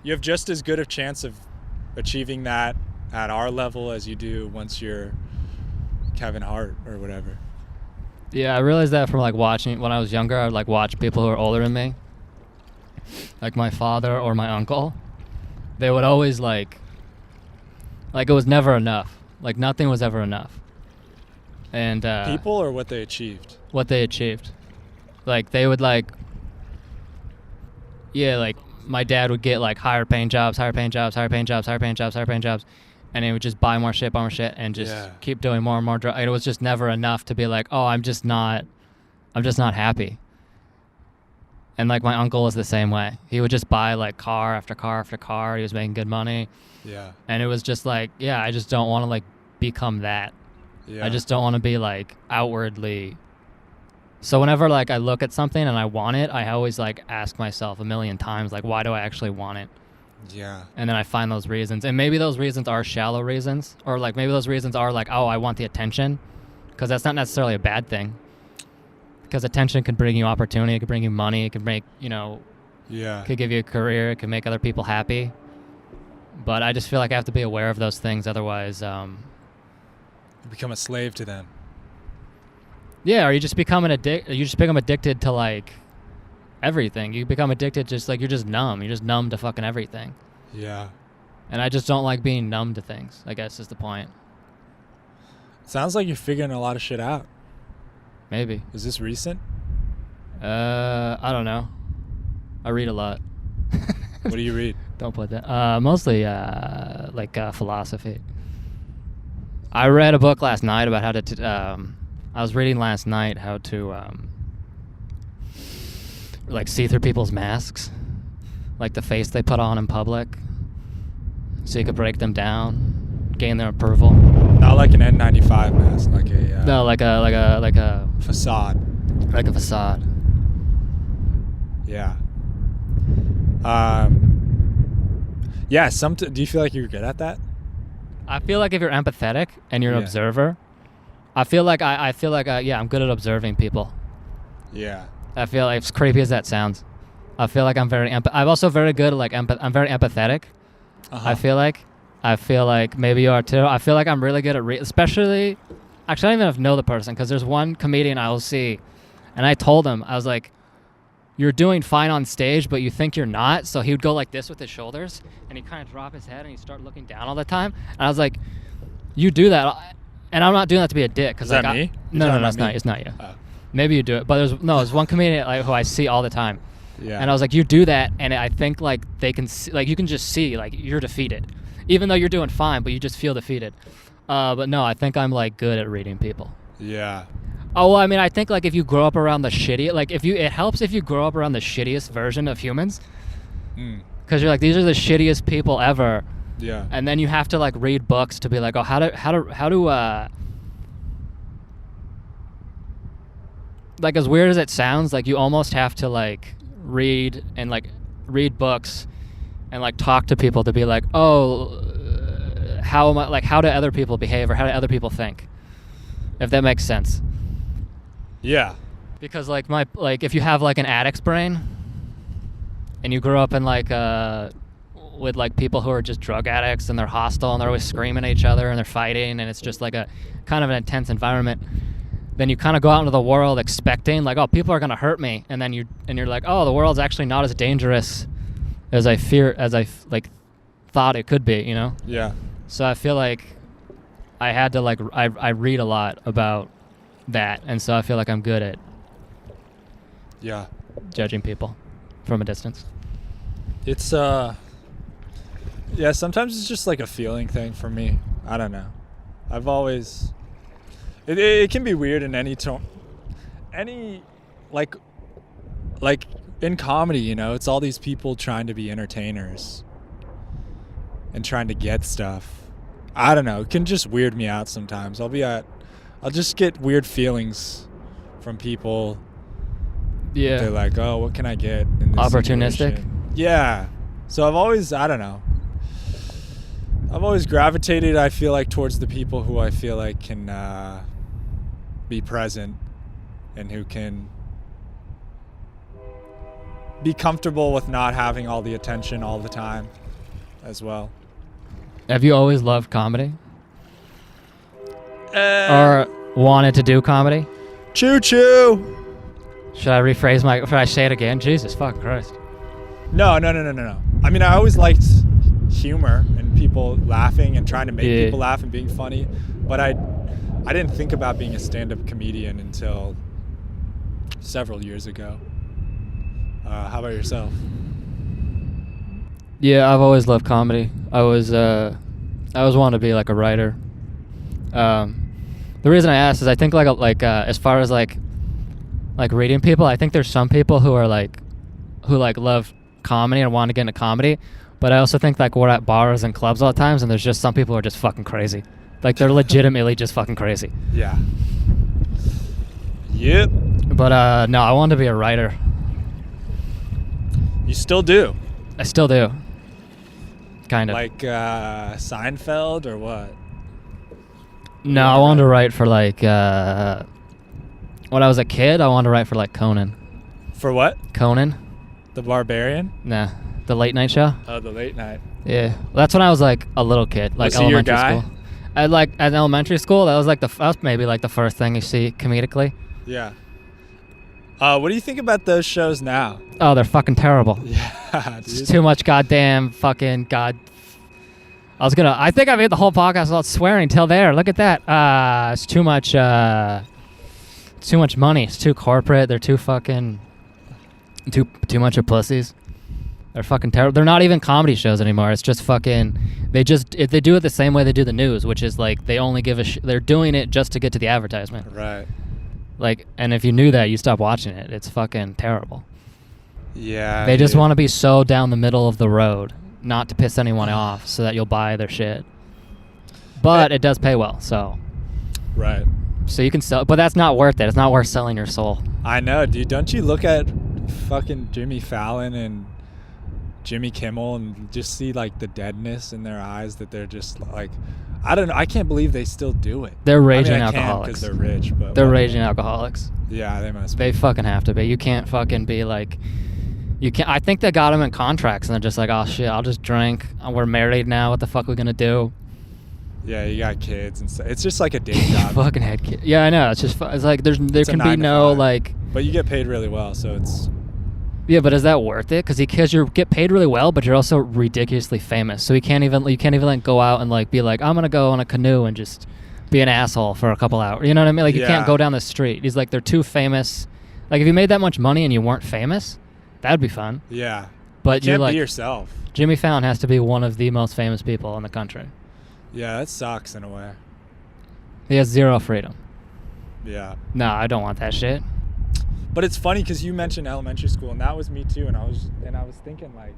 you have just as good a chance of achieving that at our level as you do once you're Kevin Hart or whatever. yeah, I realized that from like watching when I was younger. I would like watch people who are older than me, like my father or my uncle. They would always like it was never enough. Like nothing was ever enough. And People or what they achieved? what they achieved, like they would like, yeah, like my dad would get like higher paying jobs, and he would just buy more shit, and just Yeah. keep doing more and more. It was just never enough to be like, oh, I'm just not happy. And like my uncle was the same way. He would just buy like car after car after car. He was making good money, Yeah. and it was just like, yeah, I just don't want to like become that. Yeah. I just don't want to be like outwardly. So whenever like I look at something and I want it, I always like ask myself a million times, like, why do I actually want it? Yeah. And then I find those reasons. And maybe those reasons are shallow reasons, or like maybe those reasons are like, oh, I want the attention, because that's not necessarily a bad thing. Because attention can bring you opportunity, it can bring you money, it can make, Yeah. it could give you a career, it can make other people happy. But I just feel like I have to be aware of those things, otherwise, You become a slave to them. yeah, or you just become addicted to like everything. You become addicted, just like you're just numb. You're just numb to fucking everything. Yeah. And I just don't like being numb to things, I guess is the point. Sounds like you're figuring a lot of shit out. Maybe. Is this recent? I don't know. I read a lot. What do you read? Don't put that. Mostly philosophy. I read a book last night about how to. I was reading last night how to like see through people's masks, like the face they put on in public, so you could break them down, gain their approval. Not like an N95 mask, like a No, like a facade. like a facade. Yeah. Yeah. Do you feel like you're good at that? I feel like if you're empathetic and you're an Yeah. observer, I feel like I'm good at observing people. Yeah. I feel like, as creepy as that sounds, I feel like I'm very I'm also very good at like I'm very empathetic. Uh-huh. I feel like maybe you are too. I feel like I'm really good at especially, actually I don't even know the person, because there's one comedian I will see, and I told him, I was like, you're doing fine on stage, but you think you're not. So he would go like this with his shoulders, and he'd kind of drop his head, and he'd start looking down all the time. And I was like, you do that, and I'm not doing that to be a dick. Cause Is that like, me? No, You're it's talking not. It's not you. Oh. Maybe you do it, but there's one comedian like, who I see all the time. Yeah. And I was like, you do that, and I think like they can see, like you can just see like you're defeated, even though you're doing fine, but you just feel defeated. But no, I think I'm like good at reading people. Yeah. Oh, well, I mean, I think like if you grow up around the it helps if you grow up around the shittiest version of humans, because you're like, these are the shittiest people ever, Yeah. and then you have to like read books to be like, oh, how do like, as weird as it sounds, like you almost have to like read books and like talk to people to be like, oh, how do other people behave, or how do other people think, if that makes sense. Yeah. Because like if you have like an addict's brain and you grow up in like with like people who are just drug addicts and they're hostile and they're always screaming at each other and they're fighting and it's just like a kind of an intense environment, then you kind of go out into the world expecting like, oh, people are going to hurt me, and then you're like, oh, the world's actually not as dangerous as I thought it could be, you know? Yeah. So I feel like I had to like I read a lot about that, and so I feel like I'm good at Yeah. judging people from a distance. It's yeah, sometimes it's just like a feeling thing for me. I don't know. I've always it can be weird in any tone, like in comedy, you know, it's all these people trying to be entertainers and trying to get stuff. I don't know, it can just weird me out sometimes. I'll just get weird feelings from people. Yeah. They're like, oh, what can I get in this Opportunistic? situation? Yeah. So I've always, I don't know. I've always gravitated, I feel like, towards the people who I feel like can be present and who can be comfortable with not having all the attention all the time as well. Have you always loved comedy? Or wanted to do comedy? Choo choo. Should I should I say it again? Jesus fucking Christ. No. I mean, I always liked humor and people laughing and trying to make people laugh and being funny, but I didn't think about being a stand-up comedian until several years ago. How about yourself? Yeah, I've always loved comedy. I always wanted to be like a writer. The reason I asked is I think as far as like reading people, I think there's some people who love comedy and want to get into comedy, but I also think like we're at bars and clubs all the times and there's just some people who are just fucking crazy. Like they're legitimately just fucking crazy. Yeah. Yep. But no, I wanted to be a writer. You still do? I still do. Kind of. Like Seinfeld or what? No, I wanted to write for like when I was a kid, I wanted to write for like Conan. For what? Conan. The Barbarian? Nah, the late night show. Oh, the late night. Yeah, well, that's when I was like a little kid, like was he elementary your guy? school. At elementary school, that was maybe like the first thing you see comedically. Yeah. What do you think about those shows now? Oh, they're fucking terrible. Yeah, dude. It's too much goddamn fucking god. I think I made the whole podcast about swearing till there. Look at that. It's too much. Too much money. It's too corporate. They're too fucking. Too much of pussies. They're fucking terrible. They're not even comedy shows anymore. It's just fucking. They do it the same way they do the news, which is like they only give they're doing it just to get to the advertisement. Right. Like, and if you knew that, you stop watching it. It's fucking terrible. Yeah. They just want to be so down the middle of the road, not to piss anyone off, so that you'll buy their shit. But it does pay well, so. Right. So you can sell, but that's not worth it. It's not worth selling your soul. I know, dude. Don't you look at fucking Jimmy Fallon and Jimmy Kimmel and just see like the deadness in their eyes that they're just like, I don't know. I can't believe they still do it. They're raging I alcoholics. Because they're rich, but they're raging alcoholics. Yeah, they must be. They fucking have to be. You can't fucking be like, you can't. I think they got them in contracts and they're just like, oh shit, I'll just drink. We're married now. What the fuck are we gonna do? Yeah, you got kids and stuff. It's just like a day job. Fucking head kid. Yeah, I know. It's just. It's like there can be 9 to no 5. like. But you get paid really well, so it's. Yeah, but is that worth it? Because you get paid really well, but you're also ridiculously famous. So you can't even like go out and like be like, I'm gonna go on a canoe and just be an asshole for a couple hours. You know what I mean? Like you can't go down the street. He's like, they're too famous. Like if you made that much money and you weren't famous, that'd be fun. Yeah. But you can't like, be yourself. Jimmy Fallon has to be one of the most famous people in the country. Yeah, that sucks in a way. He has zero freedom. Yeah. No, I don't want that shit. But it's funny because you mentioned elementary school, and that was me too. And I was thinking like,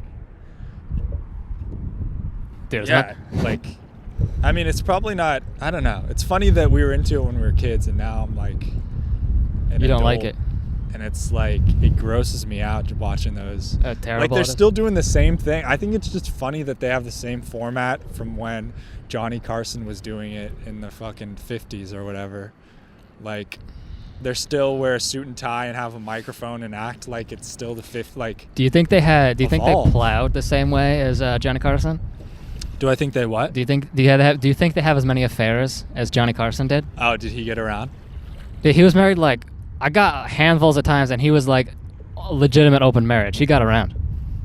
like, I mean, it's probably not. I don't know. It's funny that we were into it when we were kids, and now I'm like, you don't like it, and it's like it grosses me out watching those. Terrible. Like they're still doing the same thing. I think it's just funny that they have the same format from when Johnny Carson was doing it in the fucking 50s or whatever. Like. They're still wear a suit and tie and have a microphone and act like it's still the fifth. Like, do you think they plowed the same way as Johnny Carson? Do I think they what? Do you think they have as many affairs as Johnny Carson did? Oh, did he get around? Dude, he was married like I got handfuls of times, and he was like a legitimate open marriage. He got around.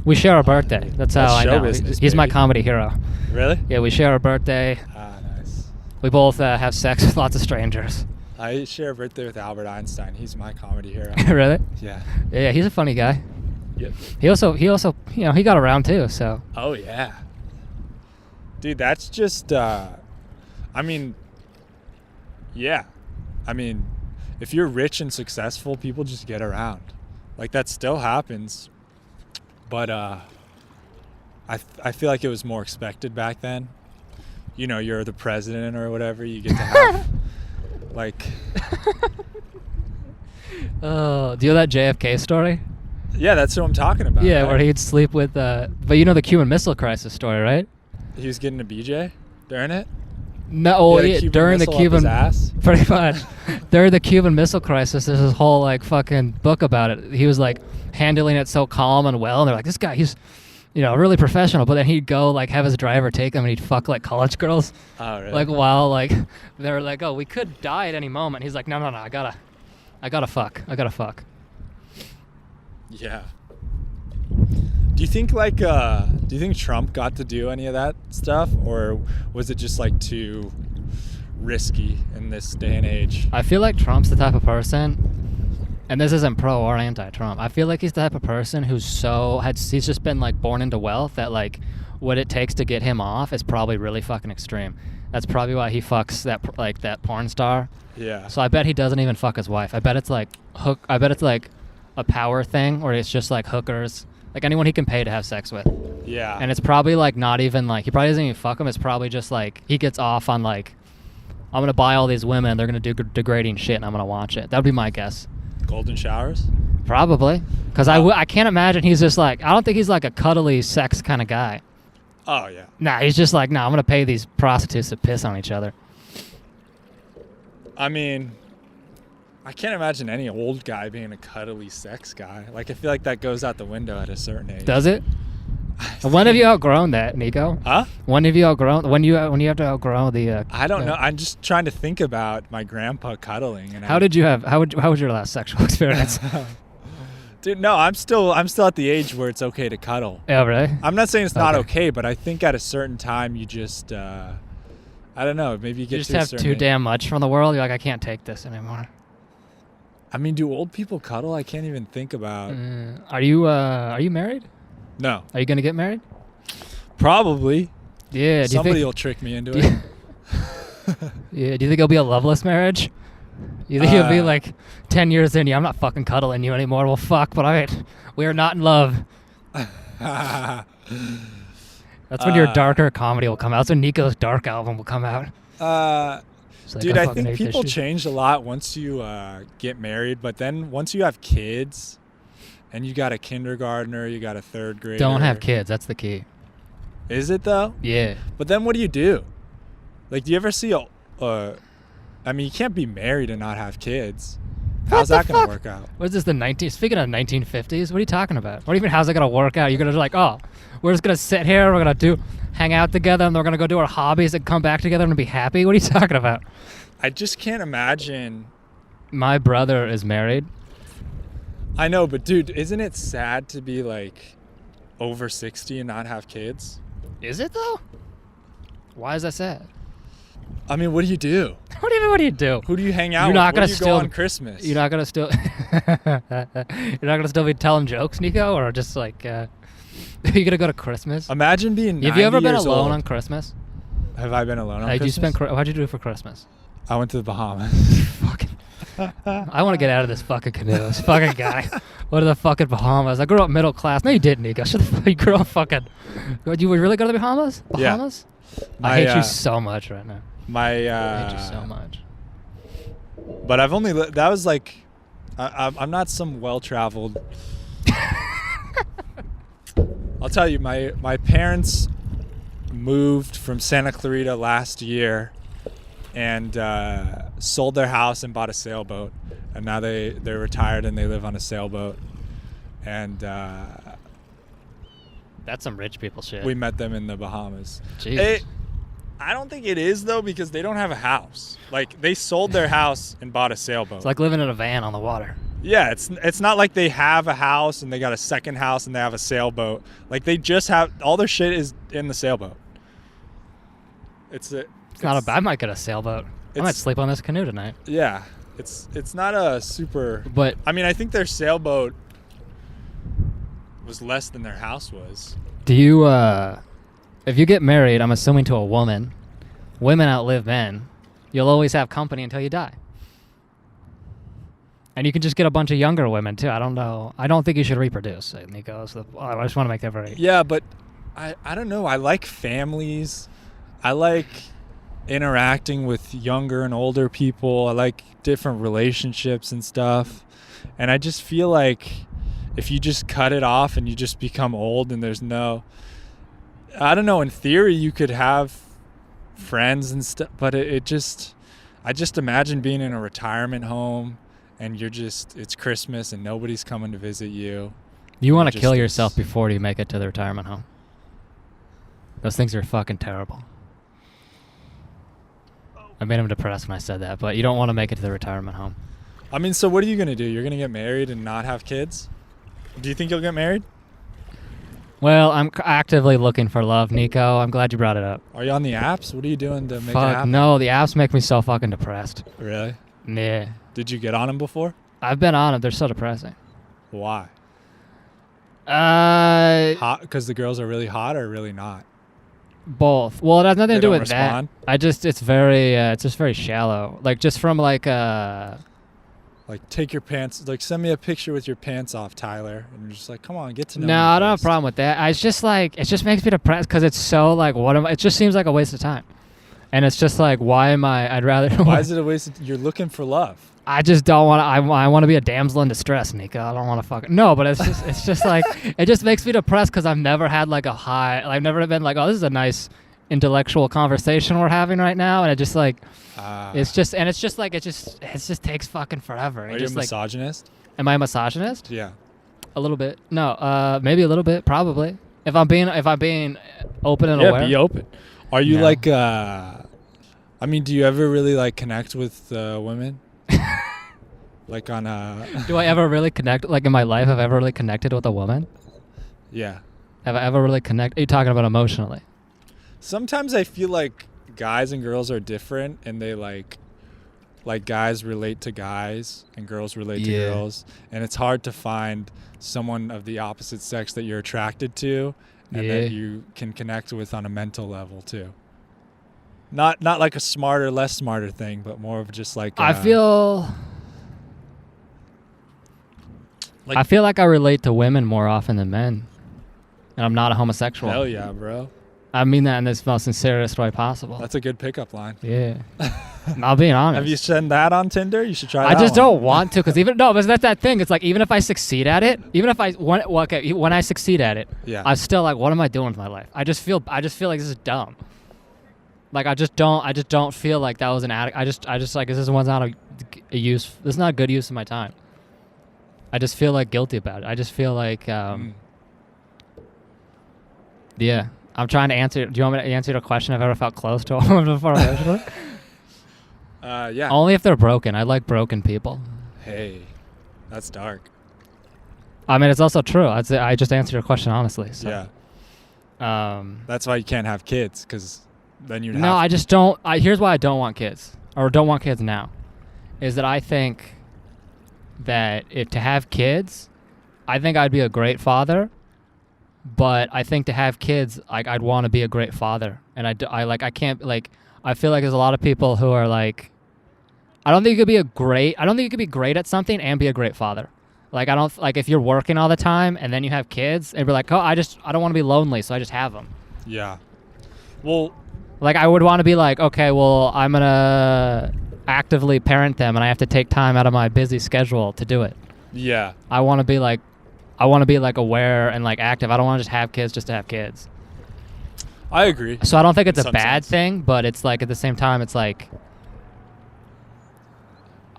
We share a birthday. That's how I know. He's my comedy hero. Really? Yeah, we share a birthday. Ah, nice. We both have sex with lots of strangers. I share a birthday with Albert Einstein. He's my comedy hero. Really? Yeah. Yeah, he's a funny guy. Yep. He also, he got around too, so. Oh, yeah. Dude, that's just, I mean, yeah. I mean, if you're rich and successful, people just get around. Like, that still happens. But I feel like it was more expected back then. You know, you're the president or whatever. You get to have... Like, Oh, do you know that JFK story? Yeah, that's what I'm talking about. Yeah, right? where he'd sleep with. But you know the Cuban Missile Crisis story, right? He was getting a BJ during it. No, He had a Cuban during the missile up Cuban, his ass? pretty much. During the Cuban Missile Crisis, there's this whole like fucking book about it. He was like handling it so calm and well, and they're like, this guy, he's, really professional. But then he'd go like have his driver take him, and he'd fuck like college girls. Oh, really? Like while like they were like, oh, we could die at any moment. He's like, no, I gotta fuck. Yeah. Do you think Trump got to do any of that stuff, or was it just like too risky in this day and age? I feel like Trump's the type of person, and this isn't pro or anti-Trump. I feel like he's the type of person who's he's just been like born into wealth that like what it takes to get him off is probably really fucking extreme. That's probably why he fucks that porn star. Yeah. So I bet he doesn't even fuck his wife. I bet it's like a power thing, or it's just like hookers, like anyone he can pay to have sex with. Yeah. And it's probably like not even like he probably doesn't even fuck them. It's probably just like he gets off on like, I'm gonna buy all these women, they're gonna do degrading shit, and I'm gonna watch it. That would be my guess. Golden showers? Probably, because I can't imagine he's just like, I don't think he's like a cuddly sex kind of guy. Oh yeah. Nah, he's just like, I'm gonna pay these prostitutes to piss on each other. I mean, I can't imagine any old guy being a cuddly sex guy. Like, I feel like that goes out the window at a certain age. Does it? When have you outgrown that, Nico? Huh? When have you outgrown? When you have to outgrow the? I don't know. I'm just trying to think about my grandpa cuddling. And How was your last sexual experience? Dude, no, I'm still at the age where it's okay to cuddle. Yeah, really? I'm not saying it's not okay, but I think at a certain time you just, I don't know, maybe you get You just to a have certain too age. damn much from the world. You're like, I can't take this anymore. I mean, do old people cuddle? I can't even think about. Are you married? No. Are you gonna get married? Probably. Yeah. Somebody will trick me into it. Yeah. Do you think it'll be a loveless marriage? You think it'll be like 10 years in? Yeah, I'm not fucking cuddling you anymore. Well, fuck. But all right, we are not in love. That's when your darker comedy will come out. That's when Nico's dark album will come out. Like, dude, I think people change a lot once you get married, but then once you have kids and you got a kindergartner, you got a third grader. Don't have kids. That's the key. Is it though? Yeah. But then what do you do? Like, do you ever see I mean, you can't be married and not have kids. How's that going to work out? What is this, speaking of 1950s, what are you talking about? What do you mean, how's it going to work out? You're going to like, oh, we're just going to sit here, we're going to hang out together, and we're going to go do our hobbies and come back together and be happy? What are you talking about? I just can't imagine. My brother is married. I know, but dude, isn't it sad to be like over 60 and not have kids? Is it though? Why is that sad? I mean, what do you do? What do you mean? What do you do? Who do you hang out You're with? not Where gonna do you still go on Christmas? You're not gonna still. You're not gonna still be telling jokes, Nico, or just like. Are you gonna go to Christmas? Imagine being 90 Have you ever been years alone old. on Christmas? Have I been alone on Christmas? What'd you do for Christmas? I went to the Bahamas. Fucking. I want to get out of this fucking canoe. This fucking guy. What are the fucking Bahamas? I grew up middle class. No, you didn't, Nico. Shut the fuck. You grew up fucking. You would really go to the Bahamas? Bahamas? Yeah. I hate you so much right now. I hate you so much. But I've only that was like, I'm not some well-traveled. I'll tell you, my parents moved from Santa Clarita last year, and sold their house and bought a sailboat, and now they're retired and they live on a sailboat, and that's some rich people shit. we met them in the Bahamas. Jeez. I don't think it is though, because they don't have a house. Like, they sold their house and bought a sailboat. It's like living in a van on the water. Yeah, it's not like they have a house and they got a second house and they have a sailboat. Like, they just have all their shit is in the sailboat. It's not a bad. I might get a sailboat. I might sleep on this canoe tonight. Yeah, it's not a super. But I mean, I think their sailboat was less than their house was. do you? If you get married, I'm assuming to a woman. Women outlive men. You'll always have company until you die. And you can just get a bunch of younger women too. I don't know. I don't think you should reproduce, Nico. I just want to make that very. Yeah, but I don't know. I like families. I like interacting with younger and older people. I like different relationships and stuff. And I just feel like if you just cut it off and you just become old and there's no, I don't know, in theory you could have friends and stuff, but I just imagine being in a retirement home and it's Christmas and nobody's coming to visit you. You want to kill yourself before you make it to the retirement home. Those things are fucking terrible. I made him depressed when I said that, but you don't want to make it to the retirement home. I mean, so what are you going to do? You're going to get married and not have kids? Do you think you'll get married? Well, I'm actively looking for love, Nico. I'm glad you brought it up. Are you on the apps? What are you doing to make it happen? No, the apps make me so fucking depressed. Really? Yeah. Did you get on them before? I've been on them. They're so depressing. Why? Hot? Because the girls are really hot or really not? Both. Well, it has nothing to do with respond? that. It's just very shallow. Like just from like take your pants, like send me a picture with your pants off, Tyler. And you're just like, come on, get to know me. No, I don't have a problem with that. It's just like, it just makes me depressed because it's so like, it just seems like a waste of time. And it's just like, I'd rather. Why is it a waste of, you're looking for love. I just don't want to, I want to be a damsel in distress, Nico. I don't want to fucking, no, but it's just like, it just makes me depressed because I've never had like I've never been like, oh, this is a nice intellectual conversation we're having right now. And it just like, it just takes fucking forever. Are you a misogynist? Am I a misogynist? Yeah. A little bit. No, maybe a little bit, probably. If I'm being open and aware. Yeah, be open. Are you like, I mean, do you ever really like connect with women? Like on Do I ever really connect, like in my life, have I ever really connected with a woman? Yeah. Have I ever really Are you talking about emotionally? Sometimes I feel like guys and girls are different and they like guys relate to guys and girls relate to girls. And it's hard to find someone of the opposite sex that you're attracted to and that you can connect with on a mental level too. Not like a smarter, less smarter thing, but more of just like I feel like I relate to women more often than men. And I'm not a homosexual. Hell yeah, bro. I mean that in the most sincerest way possible. That's a good pickup line. Yeah. I'm being honest. Have you sent that on Tinder? You should try that. I just don't want to, because but that's that thing. It's like, even if I succeed at it, when I succeed at it, I'm still like, what am I doing with my life? I just feel like this is dumb. Like I just don't feel like that was an addict. I just like, this one's not a use. This is not a good use of my time. I just feel like guilty about it. I just feel like, yeah. I'm trying to answer. Do you want me to answer the question? I've ever felt close to a woman before? Yeah. Only if they're broken. I like broken people. Hey, that's dark. I mean, it's also true. I just answered your question honestly. So. Yeah. That's why you can't have kids, because then you'd have. No, I just don't. Here's why I don't want kids, or don't want kids now, is that I think that to have kids, I think I'd be a great father. But I think to have kids, like, I'd want to be a great father, and I can't, like, I feel like there's a lot of people who are like, I don't think you could be great at something and be a great father. Like, I don't, like, if you're working all the time and then you have kids and be like, oh, I don't want to be lonely, so I just have them. Yeah. Well, like, I would want to be like, okay, well, I'm gonna actively parent them, and I have to take time out of my busy schedule to do it. Yeah. I want to be like aware and like active. I don't want to just have kids just to have kids. I agree. So I don't think it's a bad thing, but it's like, at the same time, it's like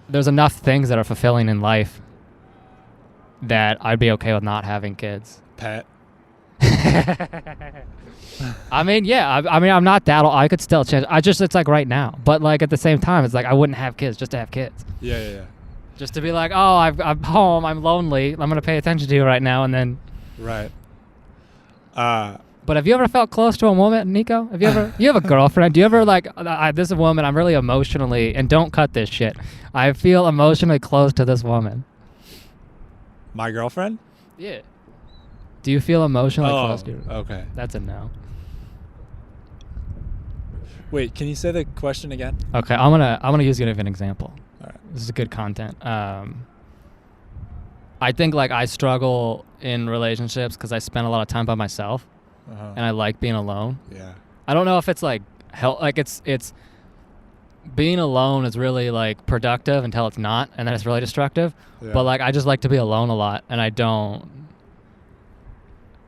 there's enough things that are fulfilling in life that I'd be okay with not having kids. Pet. I mean, yeah. I mean, I'm not that old. I could still change. It's like right now. But like at the same time, it's like I wouldn't have kids just to have kids. Yeah. Just to be like, oh, I'm home, I'm lonely, I'm going to pay attention to you right now, and then... Right. But have you ever felt close to a woman, Nico? Have you ever... You have a girlfriend. Do you ever, like, this is a woman, I'm really emotionally... And don't cut this shit. I feel emotionally close to this woman. My girlfriend? Yeah. Do you feel emotionally close to her? Okay. That's a no. Wait, can you say the question again? Okay, I'm gonna use it as an example. All right. This is good content. I think like I struggle in relationships because I spend a lot of time by myself, and I like being alone. Yeah. I don't know if it's like it's being alone is really like productive until it's not, and then it's really destructive. Yeah. But like I just like to be alone a lot, and I don't.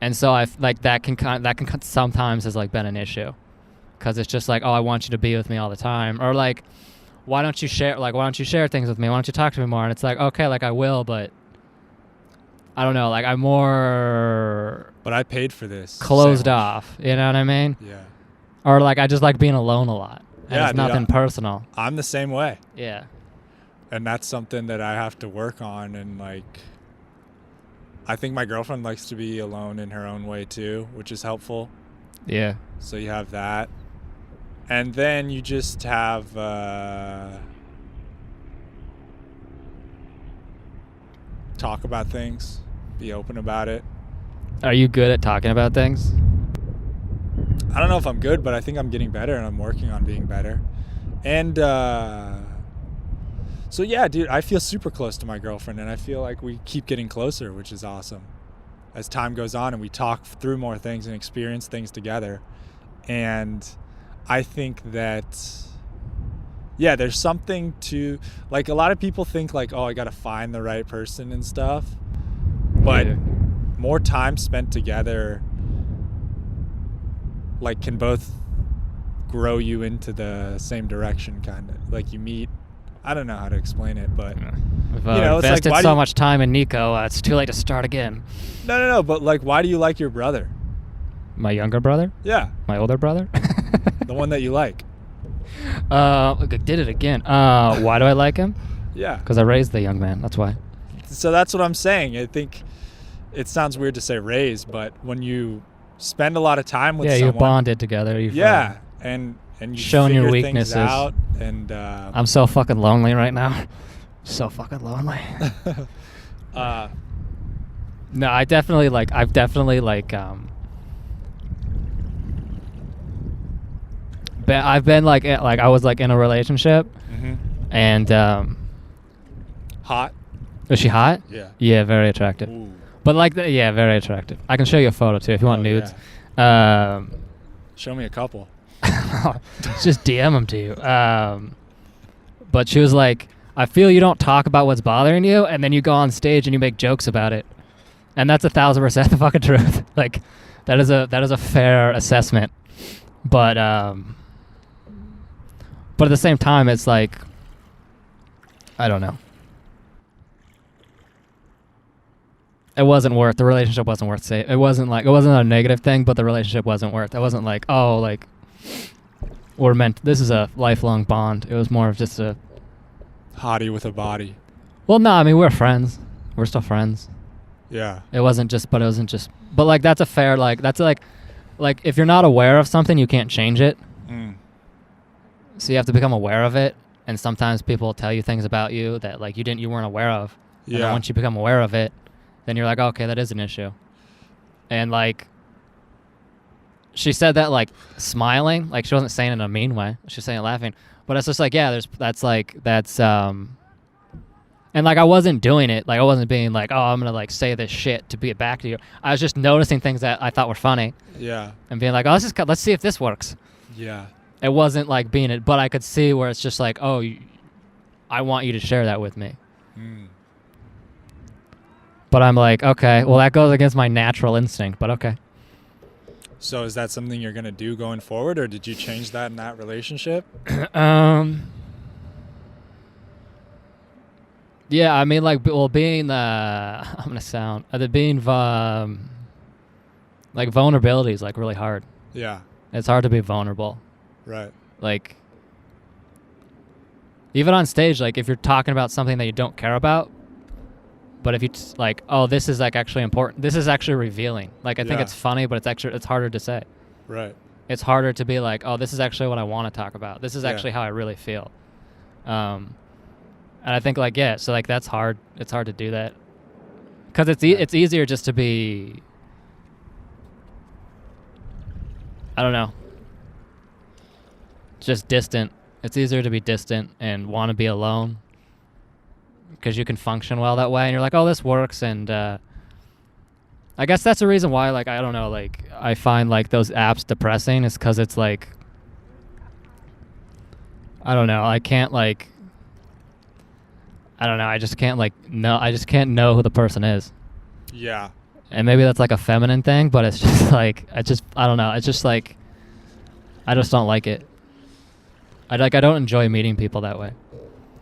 And so I like that can sometimes has like been an issue, because it's just like, oh, I want you to be with me all the time, or like, why don't you share things with me? Why don't you talk to me more? And it's like, okay, like I will, but I don't know, like I'm more. But I paid for this. Closed sandwich. off, you know what I mean? Yeah. Or like I just like being alone a lot. And Yeah, it's dude, nothing personal. I'm the same way. Yeah. And that's something that I have to work on. And like, I think my girlfriend likes to be alone in her own way too, which is helpful. Yeah. So you have that. And then you just have talk about things, be open about it. Are you good at talking about things? I don't know if I'm good, but I think I'm getting better, and I'm working on being better. And so yeah, dude, I feel super close to my girlfriend, and I feel like we keep getting closer, which is awesome. As time goes on and we talk through more things and experience things together. And I think that, yeah, there's something to, like, a lot of people think like, oh, I got to find the right person and stuff. But Yeah. more time spent together, like, can both grow you into the same direction, kind of. Like, you meet, I don't know how to explain it, but We've you know, it's like, invested why do so you- much time in Nico, it's too late to start again. no, but like, why do you like your brother? My younger brother? Yeah, My older brother? the one that you like. Did it again. Why do I like him? Yeah. Because I raised the young man. That's why. So that's what I'm saying. I think it sounds weird to say raise, but when you spend a lot of time with Yeah, someone, you bonded together. yeah, and you Shown your figure weaknesses. things out, and I'm so fucking lonely right now. So fucking lonely. No, I've definitely I've been like I was like in a relationship, mhm. and Hot. is she hot? Yeah. Yeah, very attractive. Ooh. But like yeah, very attractive. I can show you a photo too if you want Oh, nudes. Show me a couple. Just DM them to you. But she was like, I feel you don't talk about what's bothering you, and then you go on stage and you make jokes about it, and that's 1,000% the fucking truth. Like, that is a fair assessment. But at the same time, it's like, I don't know. It wasn't worth, the relationship wasn't worth saving. It wasn't a negative thing, but the relationship wasn't worth. It wasn't like, oh, like, this is a lifelong bond. It was more of just a, Hottie with a body. well, no, I mean, we're friends. We're still friends. Yeah. But like, that's a fair, like, that's like if you're not aware of something, you can't change it. Mm. So you have to become aware of it. And sometimes people tell you things about you that like you weren't aware of. And then Yeah. once you become aware of it, then you're like, okay, that is an issue. And like, she said that like smiling, like she wasn't saying it in a mean way. She was saying it laughing. But it's just like, yeah, and like I wasn't doing it. Like I wasn't being like, oh, I'm going to like say this shit to be it back to you. I was just noticing things that I thought were funny Yeah. and being like, oh, let's see if this works. Yeah. It wasn't like being it, but I could see where it's just like, oh, I want you to share that with me. Mm. But I'm like, okay, well, that goes against my natural instinct, but okay. So is that something you're going to do going forward, or did you change that in that relationship? Yeah, I mean, like, well, being I'm gonna sound like vulnerability is like really hard. Yeah. It's hard to be vulnerable. Right. Like, even on stage, like if you're talking about something that you don't care about, but if you like, oh, this is like actually important. This is actually revealing. Like, I think Yeah. it's funny, but it's harder to say. Right. It's harder to be like, oh, this is actually what I want to talk about. This is Yeah. actually how I really feel. And I think like, yeah, so like that's hard. It's hard to do that because it's easier just to be, I don't know, just distant. It's easier to be distant and want to be alone because you can function well that way. And you're like, oh, this works. And I guess that's the reason why, like, I don't know, like, I find, like, those apps depressing is because it's, like, I don't know. I can't like. I don't know. I just can't like know. I just can't know who the person is. Yeah. And maybe that's like a feminine thing, but it's just like I don't know. It's just like I just don't like it. I don't enjoy meeting people that way.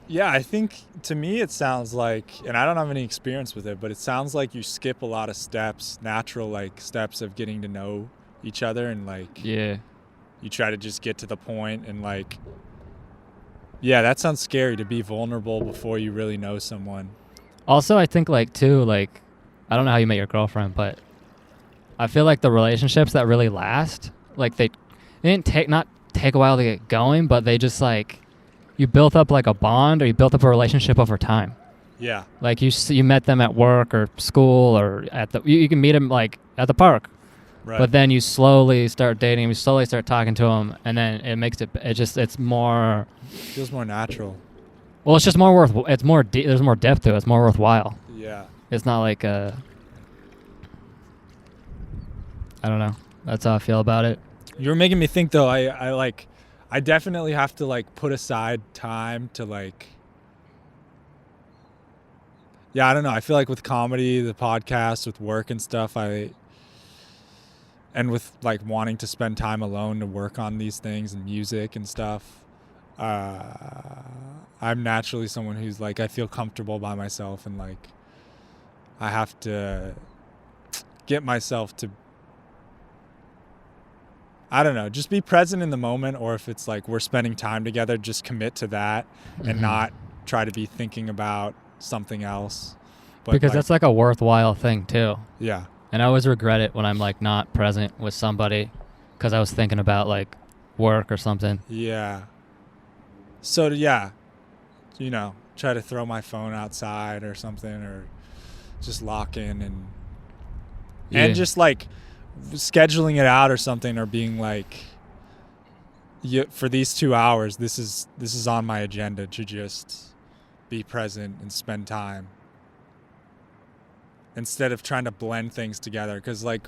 Yeah, I think to me it sounds like, and I don't have any experience with it, but it sounds like you skip a lot of steps, natural like steps of getting to know each other, and like Yeah. you try to just get to the point, and like, yeah, that sounds scary, to be vulnerable before you really know someone. Also, I think like too, like I don't know how you met your girlfriend, but I feel like the relationships that really last, like they didn't take a while to get going, but they just like you built up like a bond, or you built up a relationship over time. Yeah. Like you met them at work or school, or at the you can meet them like at the park. Right. But then you slowly start dating, you slowly start talking to them, and then it's more. Feels more natural. Well, it's just more it's more there's more depth to it. It's more worthwhile. Yeah. It's not like I don't know. That's how I feel about it. You're making me think though. I definitely have to like put aside time to like. Yeah, I don't know. I feel like with comedy, the podcast, with work and stuff, and with like wanting to spend time alone to work on these things and music and stuff, I'm naturally someone who's like, I feel comfortable by myself, and like I have to get myself to, I don't know, just be present in the moment, or if it's like we're spending time together, just commit to that and not try to be thinking about something else. But because like, that's like a worthwhile thing too. Yeah. And I always regret it when I'm like not present with somebody because I was thinking about like work or something. Yeah. So yeah, you know, try to throw my phone outside or something, or just lock in and just like scheduling it out or something, or being like, for these 2 hours, this is on my agenda to just be present and spend time, instead of trying to blend things together. Because like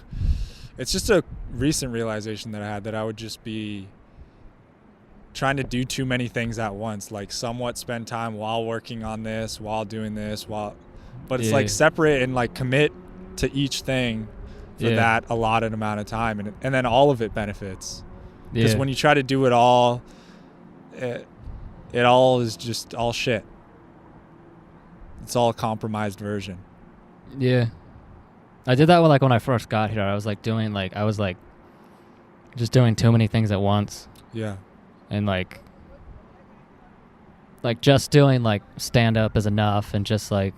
it's just a recent realization that I had, that I would just be trying to do too many things at once, like somewhat spend time while working on this, while doing this, but it's like separate and like commit to each thing for that allotted amount of time, and then all of it benefits. Because when you try to do it all, it all is just all shit. It's all a compromised version. Yeah. I did that when I first got here. I was just doing too many things at once. Yeah. And like just doing like stand up is enough, and just like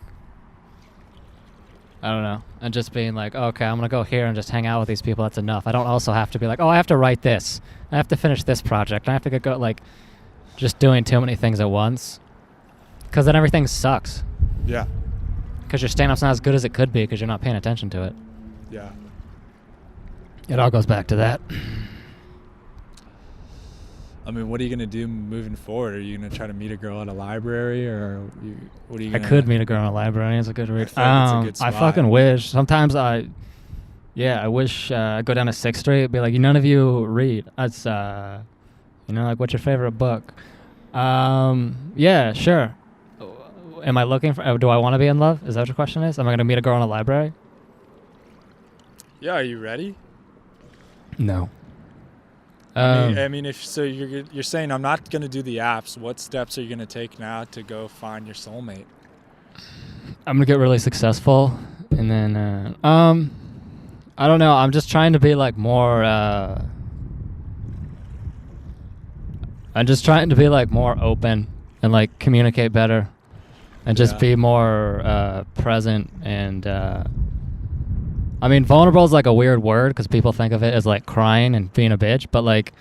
I don't know, and just being like, okay, I'm gonna go here and just hang out with these people, that's enough. I don't also have to be like, oh, I have to write this, I have to finish this project, I have to go like just doing too many things at once, because then everything sucks. Yeah. Because your stand-up's not as good as it could be because you're not paying attention to it. Yeah. It all goes back to that. I mean, what are you going to do moving forward? Are you going to try to meet a girl at a library, or what are you going to... I could meet a girl in a library. It's a good read. It's a good spot. I fucking wish. Sometimes I wish I'd go down to 6th Street, be like, none of you read. That's, like, what's your favorite book? Yeah, sure. Am I looking for... do I want to be in love? Is that what your question is? Am I going to meet a girl in a library? Yeah, are you ready? No. I mean, if so, you're saying I'm not going to do the apps. What steps are you going to take now to go find your soulmate? I'm going to get really successful, and then I don't know. I'm just trying to be like more. I'm just trying to be like more open and like communicate better, and just be more present. And I mean, vulnerable is like a weird word because people think of it as like crying and being a bitch, but like,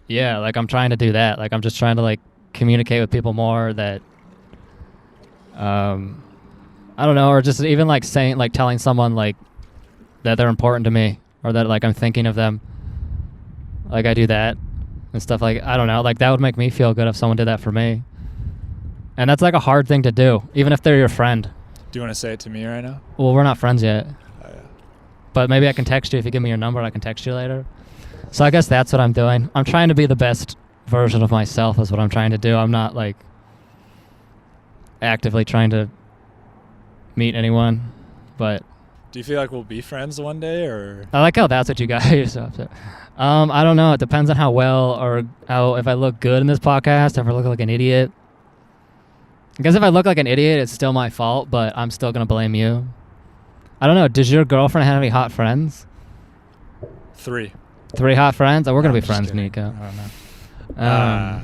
yeah, like I'm trying to do that. Like I'm just trying to like communicate with people more that, I don't know, or just even like saying, like telling someone like that they're important to me, or that like I'm thinking of them. Like I do that and stuff. Like, I don't know, like that would make me feel good if someone did that for me. And that's like a hard thing to do, even if they're your friend. Do you want to say it to me right now? Well, we're not friends yet. Oh, yeah. But maybe I can text you if you give me your number. I can text you later. So I guess that's what I'm doing. I'm trying to be the best version of myself is what I'm trying to do. I'm not like actively trying to meet anyone, but Do you feel like we'll be friends one day, or? I like how that's what you got yourself to. I don't know. It depends on how well or how if I look good in this podcast, if I look like an idiot. I guess if I look like an idiot, it's still my fault, but I'm still going to blame you. I don't know. Does your girlfriend have any hot friends? 3. 3 hot friends? Oh, we're going to I'm be just friends, kidding. Nico. I don't know.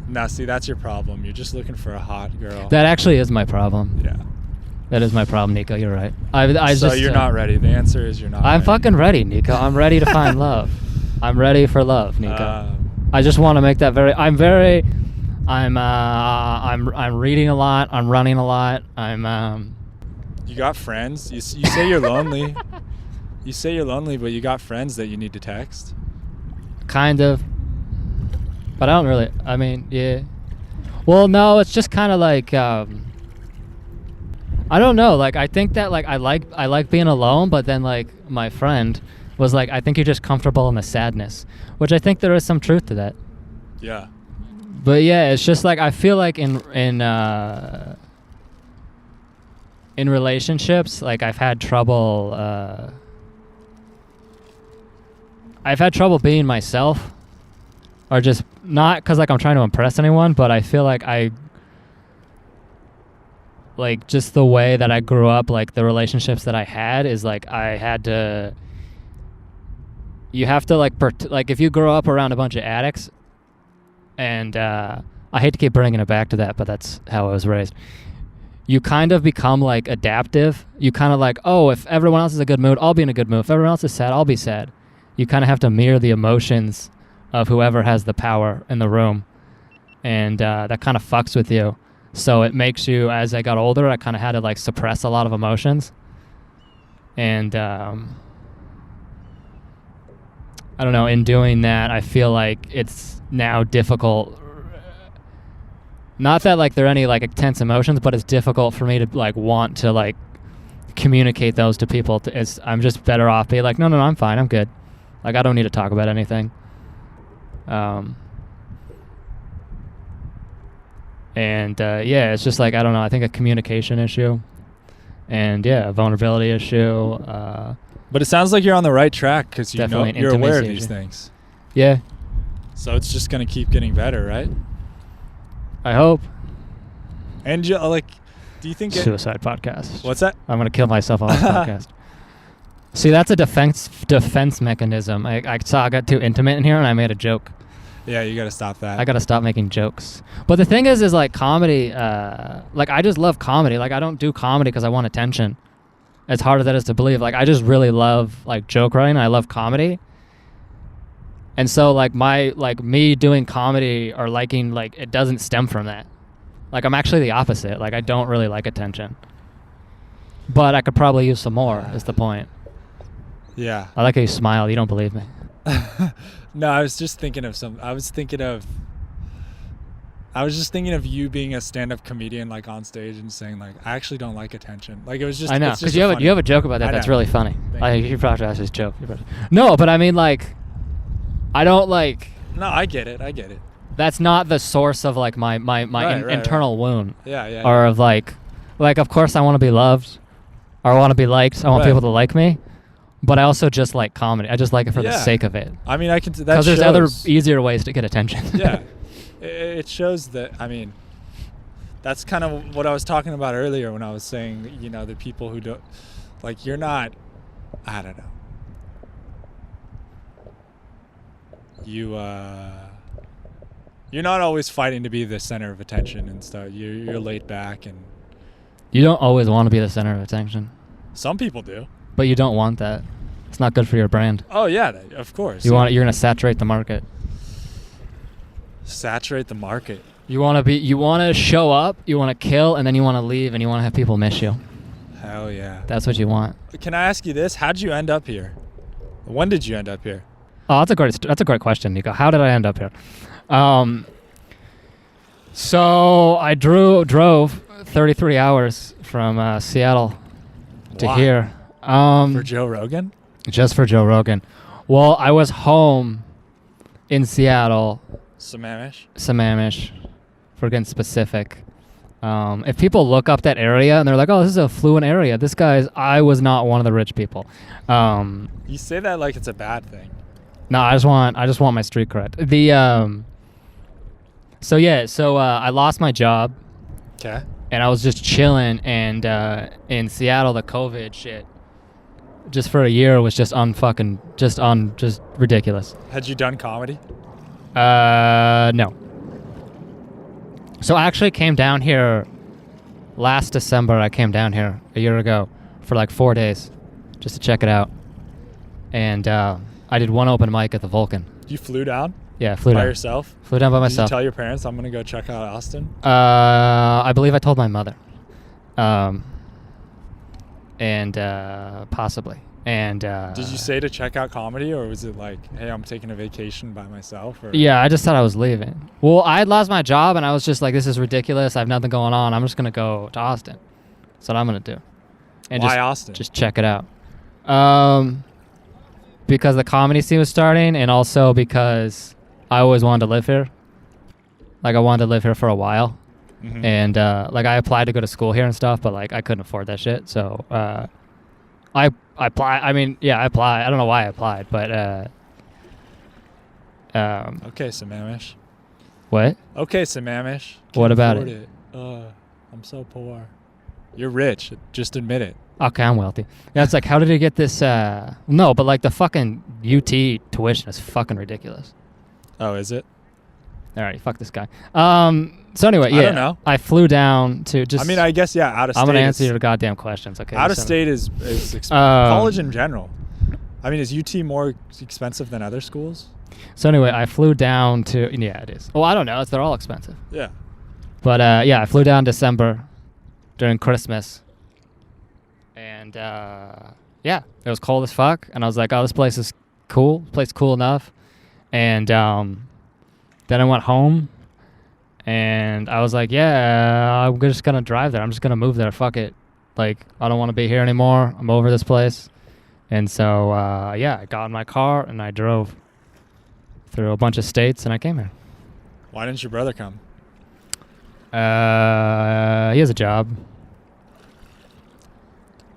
Now, see, that's your problem. You're just looking for a hot girl. That actually is my problem. Yeah. That is my problem, Nico. You're right. So you're not ready. The answer is you're not I'm ready. fucking ready, Nico. I'm ready to find love. I'm ready for love, Nico. I just want to make that I'm reading a lot. I'm running a lot. You got friends? You say you're lonely. You say you're lonely, but you got friends that you need to text. Kind of. But I don't really. I mean, yeah. Well, no, it's just kind of like I don't know. Like I think that like I like being alone, but then like my friend was like, I think you're just comfortable in the sadness, which I think there is some truth to that. Yeah. But yeah, it's just like I feel like in relationships, like I've had trouble being myself, or just not because like I'm trying to impress anyone, but I feel like just the way that I grew up, like the relationships that I had is like you have to like if you grow up around a bunch of addicts, and I hate to keep bringing it back to that, but that's how I was raised. You kind of become like adaptive. You kind of like, oh, if everyone else is in a good mood, I'll be in a good mood. If everyone else is sad, I'll be sad. You kind of have to mirror the emotions of whoever has the power in the room, and that kind of fucks with you. So it makes you, as I got older, I kind of had to like suppress a lot of emotions, and I don't know. In doing that, I feel like it's now difficult. Not that like there are any like intense emotions, but it's difficult for me to like want to like communicate those to people. I'm just better off being like, no, I'm fine, I'm good. Like I don't need to talk about anything. Yeah, it's just like I don't know. I think a communication issue, and yeah, a vulnerability issue. But it sounds like you're on the right track because you're aware of these issue. things. Yeah. So it's just gonna keep getting better, right? I hope. And do you think suicide podcast? What's that? I'm gonna kill myself on this podcast. See, that's a defense mechanism. I got too intimate in here and I made a joke. Yeah, you gotta stop that. I gotta stop making jokes. But the thing is like comedy. Like I just love comedy. Like I don't do comedy because I want attention. As hard as that is to believe, like I just really love like joke writing. I love comedy. And so like me doing comedy or liking, like it doesn't stem from that. Like I'm actually the opposite. Like I don't really like attention. But I could probably use some more is the point. Yeah. I like how you smiled. You don't believe me. No, I was just thinking of you being a stand-up comedian, like on stage and saying like, I actually don't like attention. Like it was just. I know, because you have a joke about that. That's really funny. You probably asked this joke. No, but I mean like, I don't like. No, I get it. That's not the source of like my internal wound. Yeah. Or of like of course I want to be loved, or I want to be liked. I want people to like me. But I also just like comedy. I just like it for the sake of it. I mean, because there's other easier ways to get attention. Yeah, it shows that. I mean, that's kind of what I was talking about earlier when I was saying, the people who don't, like, you're not. I don't know. You're not always fighting to be the center of attention and stuff. You're laid back and. You don't always want to be the center of attention. Some people do. But you don't want that. It's not good for your brand. Oh yeah, of course. You're going to saturate the market. Saturate the market. You want to show up, you want to kill, and then you want to leave, and you want to have people miss you. Hell yeah. That's what you want. Can I ask you this? How'd you end up here? When did you end up here? Oh, that's a great question, Nico. How did I end up here? So I drove 33 hours from Seattle to here. For Joe Rogan? Just for Joe Rogan. Well, I was home in Seattle, Sammamish. for getting specific. If people look up that area and they're like, "Oh, this is a affluent area," I was not one of the rich people. You say that like it's a bad thing. No, I just want my street cred. I lost my job. Okay. And I was just chilling, and in Seattle, the COVID shit, just for a year, was just ridiculous. Had you done comedy? No. So I actually came down here last December. I came down here a year ago for like 4 days just to check it out. And I did one open mic at the Vulcan. You flew down? Yeah, I flew down. By yourself? Flew down by myself. Did you tell your parents I'm going to go check out Austin? I believe I told my mother. And possibly. And did you say to check out comedy, or was it like, hey, I'm taking a vacation by myself? Or? Yeah, I just said I was leaving. Well, I had lost my job, and I was just like, this is ridiculous. I have nothing going on. I'm just going to go to Austin. That's what I'm going to do. And Why Austin? Just check it out. Because the comedy scene was starting, and also because I always wanted to live here. Like, I wanted to live here for a while. Mm-hmm. And, I applied to go to school here and stuff, but, I couldn't afford that shit. So, I applied. I mean, yeah, I applied. I don't know why I applied, but, okay, Sammamish. What? Okay, Sammamish. What about it? I'm so poor. You're rich. Just admit it. Okay, I'm wealthy. Yeah, it's like, how did he get this? No, but, the fucking UT tuition is fucking ridiculous. Oh, is it? All right, fuck this guy. So anyway, yeah. I don't know. I flew down to just... I mean, I guess, yeah, out of state. I'm going to answer your goddamn questions, okay? Out of state is college in general. I mean, is UT more expensive than other schools? So anyway, I flew down to... Yeah, it is. Well, I don't know. They're all expensive. Yeah. But, I flew down December during Christmas. And, it was cold as fuck. And I was like, oh, this place is cool. This place is cool enough. And then I went home. And I was like, yeah, I'm just going to drive there. I'm just going to move there. Fuck it. I don't want to be here anymore. I'm over this place. And so, I got in my car and I drove through a bunch of states and I came here. Why didn't your brother come? He has a job.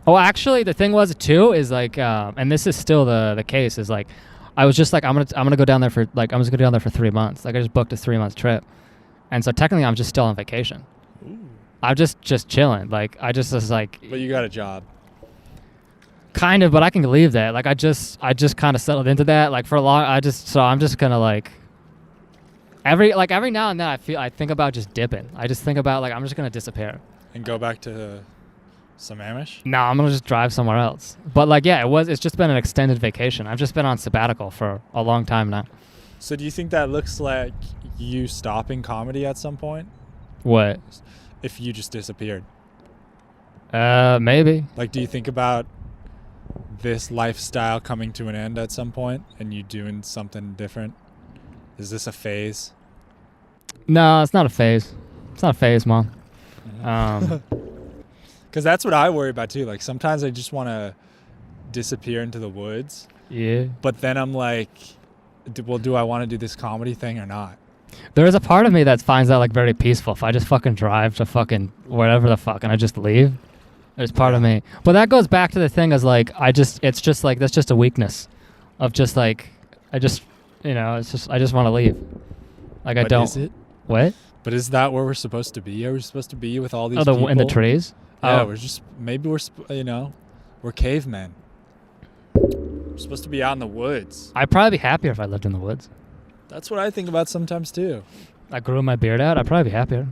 Oh, actually, the thing was, too, is and this is still the case, is I was just I'm gonna go down there for I'm just gonna go down there for 3 months. I just booked a 3-month trip. And so technically, I'm just still on vacation. Ooh. I'm just chilling. I just was But you got a job. Kind of, but I can leave that. I just kind of settled into that. For a long, I'm just gonna every now and then I think about just dipping. I just think about I'm just gonna disappear. And go back to Sammamish? No, I'm gonna just drive somewhere else. But it's just been an extended vacation. I've just been on sabbatical for a long time now. So do you think that looks like you stopping comedy at some point? What? If you just disappeared? Maybe. Do you think about this lifestyle coming to an end at some point and you doing something different? Is this a phase? No, it's not a phase. It's not a phase, Mom. Because that's what I worry about too. Sometimes I just want to disappear into the woods. Yeah. But then I'm like, well, do I want to do this comedy thing or not? There is a part of me that finds that very peaceful. If I just fucking drive to fucking wherever the fuck and I just leave, there's part of me. But that goes back to the thing is it's just that's just a weakness of just I just want to leave. I don't. Is it? What? But is that where we're supposed to be? Are we supposed to be with all these people? In the trees? Yeah, we're cavemen. We're supposed to be out in the woods. I'd probably be happier if I lived in the woods. That's what I think about sometimes too. I grew my beard out. I'd probably be happier.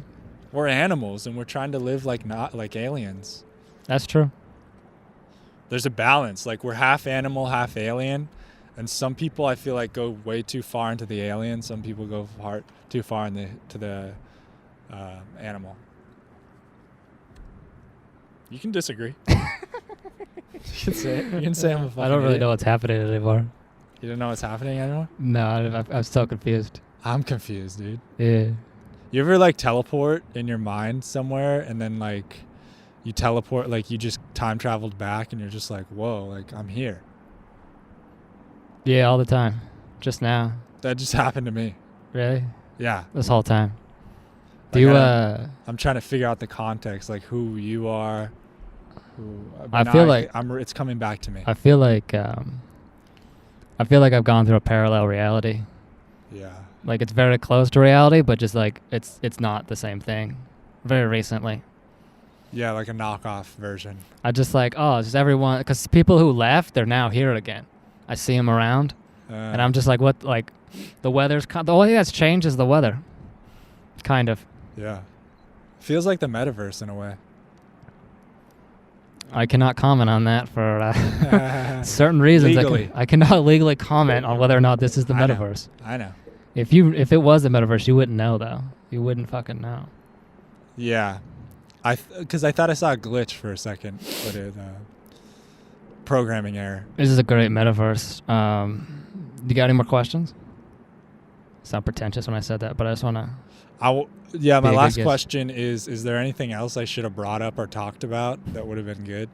We're animals and we're trying to live not like aliens. That's true. There's a balance. We're half animal, half alien. And some people I feel go way too far into the alien. Some people go too far to the animal. You can disagree. You can say it. You can say I'm a fucking I don't really idiot. know what's happening anymore. You don't know what's happening anymore? No, I'm so confused. I'm confused, dude. Yeah. You ever teleport in your mind somewhere and then you teleport, you just time traveled back and you're just whoa, I'm here. Yeah, all the time. Just now. That just happened to me. Really? Yeah. This whole time. Do Like, you I'm trying to figure out the context, like who you are. I feel like it's coming back to me. I feel like I've gone through a parallel reality. Yeah. Like it's very close to reality, but just like it's not the same thing. Very recently. Yeah, like a knockoff version. I just like, it's just everyone, because people who left, they're now here again. I see them around, and I'm just like, what? Like, the weather's the only thing that's changed is the weather. Kind of. Yeah. Feels like the metaverse in a way. I cannot comment on that for certain reasons. Legally. I cannot legally comment on whether or not this is the metaverse. I know. If it was the metaverse, you wouldn't know though. You wouldn't fucking know. Yeah. Because I thought I saw a glitch for a second, but programming error. This is a great metaverse. You got any more questions? Sound pretentious when I said that, but I just want to. My last question is there anything else I should have brought up or talked about that would have been good?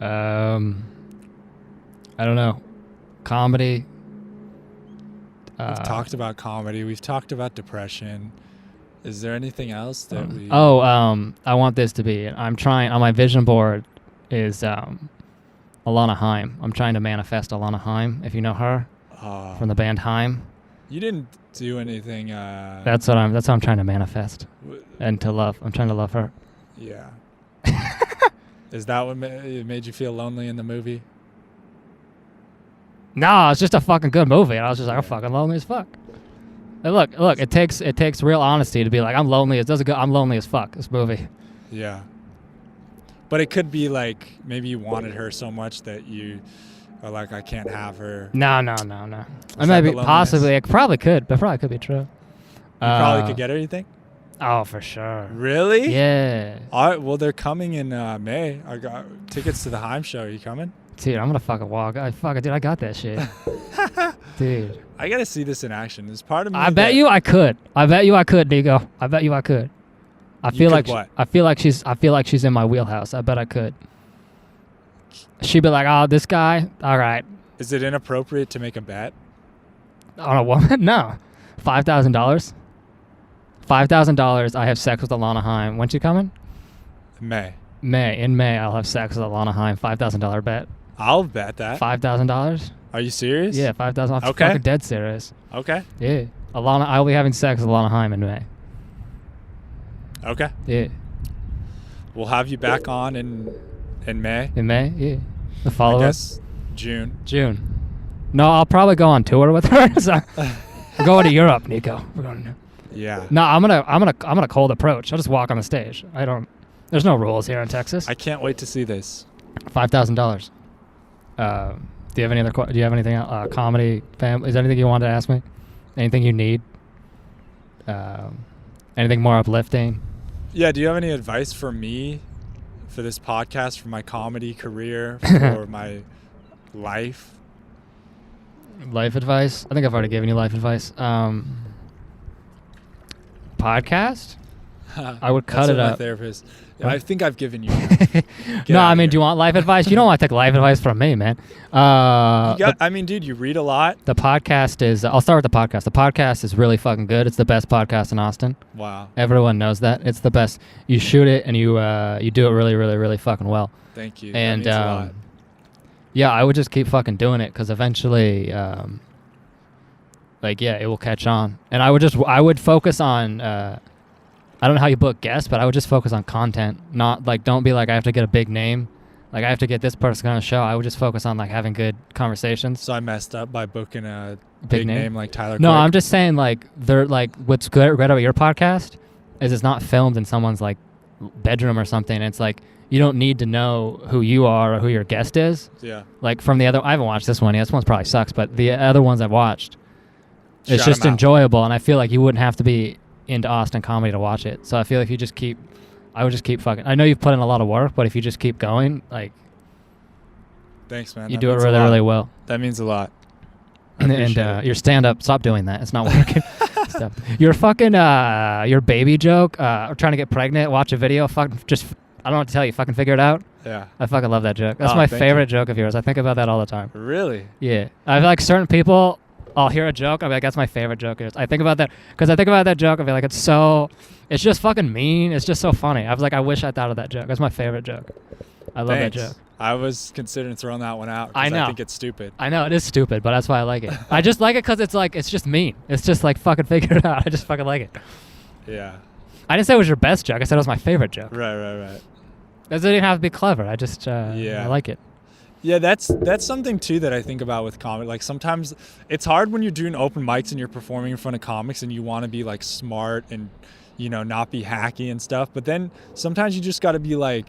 I don't know. Comedy. We've talked about comedy. We've talked about depression. Is there anything else that we... I want this to be... I'm trying... On my vision board is Alana Haim. I'm trying to manifest Alana Haim, if you know her, from the band Haim. You didn't do anything... That's what I'm trying to manifest. And to love. I'm trying to love her. Yeah. Is that what made you feel lonely in the movie? No, it's just a fucking good movie. And I was just like, I'm fucking lonely as fuck. And look, it takes real honesty to be like, I'm lonely. I'm lonely as fuck, this movie. Yeah. But it could be like, maybe you wanted her so much that you are like, I can't have her. No. I maybe, possibly, it probably could, but probably could be true. You probably could get her, you think? Oh, for sure. Really? Yeah. All right, well, they're coming in May. I got tickets to the Haim show. Are you coming? Dude, I'm gonna fucking walk. Dude, I got that shit. Dude. I gotta see this in action. There's part of me. I bet you I could, Nico. I bet you I could. I feel like she's in my wheelhouse. I bet I could. She'd be like, "Oh, this guy. All right." Is it inappropriate to make a bet on a woman? No. $5,000. $5,000. I have sex with Alana Haim. When's she coming? May. In May, I'll have sex with Alana Haim. $5,000 bet. I'll bet that. $5,000. Are you serious? Yeah, $5,000. I'm okay. Fucking dead serious. Okay. Yeah. I'll be having sex with Alana Haim in May. Okay. Yeah. We'll have you back on in May. In May, yeah. The follow-up. I guess June. No, I'll probably go on tour with her. So we're going to Europe, Nico. We're going. Yeah. No, I'm gonna cold approach. I'll just walk on the stage. There's no rules here in Texas. I can't wait to see this. $5,000. Do you have any other? Do you have anything? Comedy, family? Is there anything you wanted to ask me? Anything you need? Anything more uplifting? Yeah. Do you have any advice for me, for this podcast, for my comedy career, for my life? Life advice? I think I've already given you life advice. Podcast? I would cut it up. My therapist. I think I've given you. No, I mean, do you want life advice? You don't want to take life advice from me, man. Dude, you read a lot. The podcast is. I'll start with the podcast. The podcast is really fucking good. It's the best podcast in Austin. Wow. Everyone knows that. It's the best. You shoot it and you do it really, really, really fucking well. Thank you. And that means a lot. yeah, I would just keep fucking doing it because eventually, it will catch on. And I would focus on. I don't know how you book guests, but I would just focus on content. Not like, don't be like, I have to get a big name. Like, I have to get this person on a show. I would just focus on like having good conversations. So I messed up by booking a big name like Tyler. No, Quik. I'm just saying like, they're like, what's great about your podcast is it's not filmed in someone's like bedroom or something. It's like, you don't need to know who you are or who your guest is. Yeah. Like from the other, I haven't watched this one yet. This one's probably sucks, but the other ones I've watched, it's just enjoyable. And I feel like you wouldn't have to be into Austin comedy to watch it. So I feel like I would just keep fucking. I know you've put in a lot of work, but if you just keep going, like, thanks, man. You do it really, really well. That means a lot. And your stand up, stop doing that. It's not working. Stop. Your fucking your baby joke, or trying to get pregnant, watch a video, I don't know what to tell you, fucking figure it out. Yeah. I fucking love that joke. That's Oh, my thank favorite joke of yours. I think about that all the time. Really? Yeah. I feel like certain people, I'll hear a joke, I'll be like, that's my favorite joke of yours. I think about that, because I think about that joke, I'll be like, it's just fucking mean. It's just so funny. I was like, I wish I thought of that joke. That's my favorite joke. I love Thanks. that joke. I was considering throwing that one out. I know. I think it's stupid. I know, it is stupid, but that's why I like it. I just like it because it's just mean. It's just like, fucking figure it out. I just fucking like it. Yeah. I didn't say it was your best joke. I said it was my favorite joke. Right. Doesn't even have to be clever. I just, Yeah. I like it. Yeah, that's something too that I think about with comedy. Like sometimes it's hard when you're doing open mics and you're performing in front of comics and you want to be like smart and, you know, not be hacky and stuff. But then sometimes you just got to be like,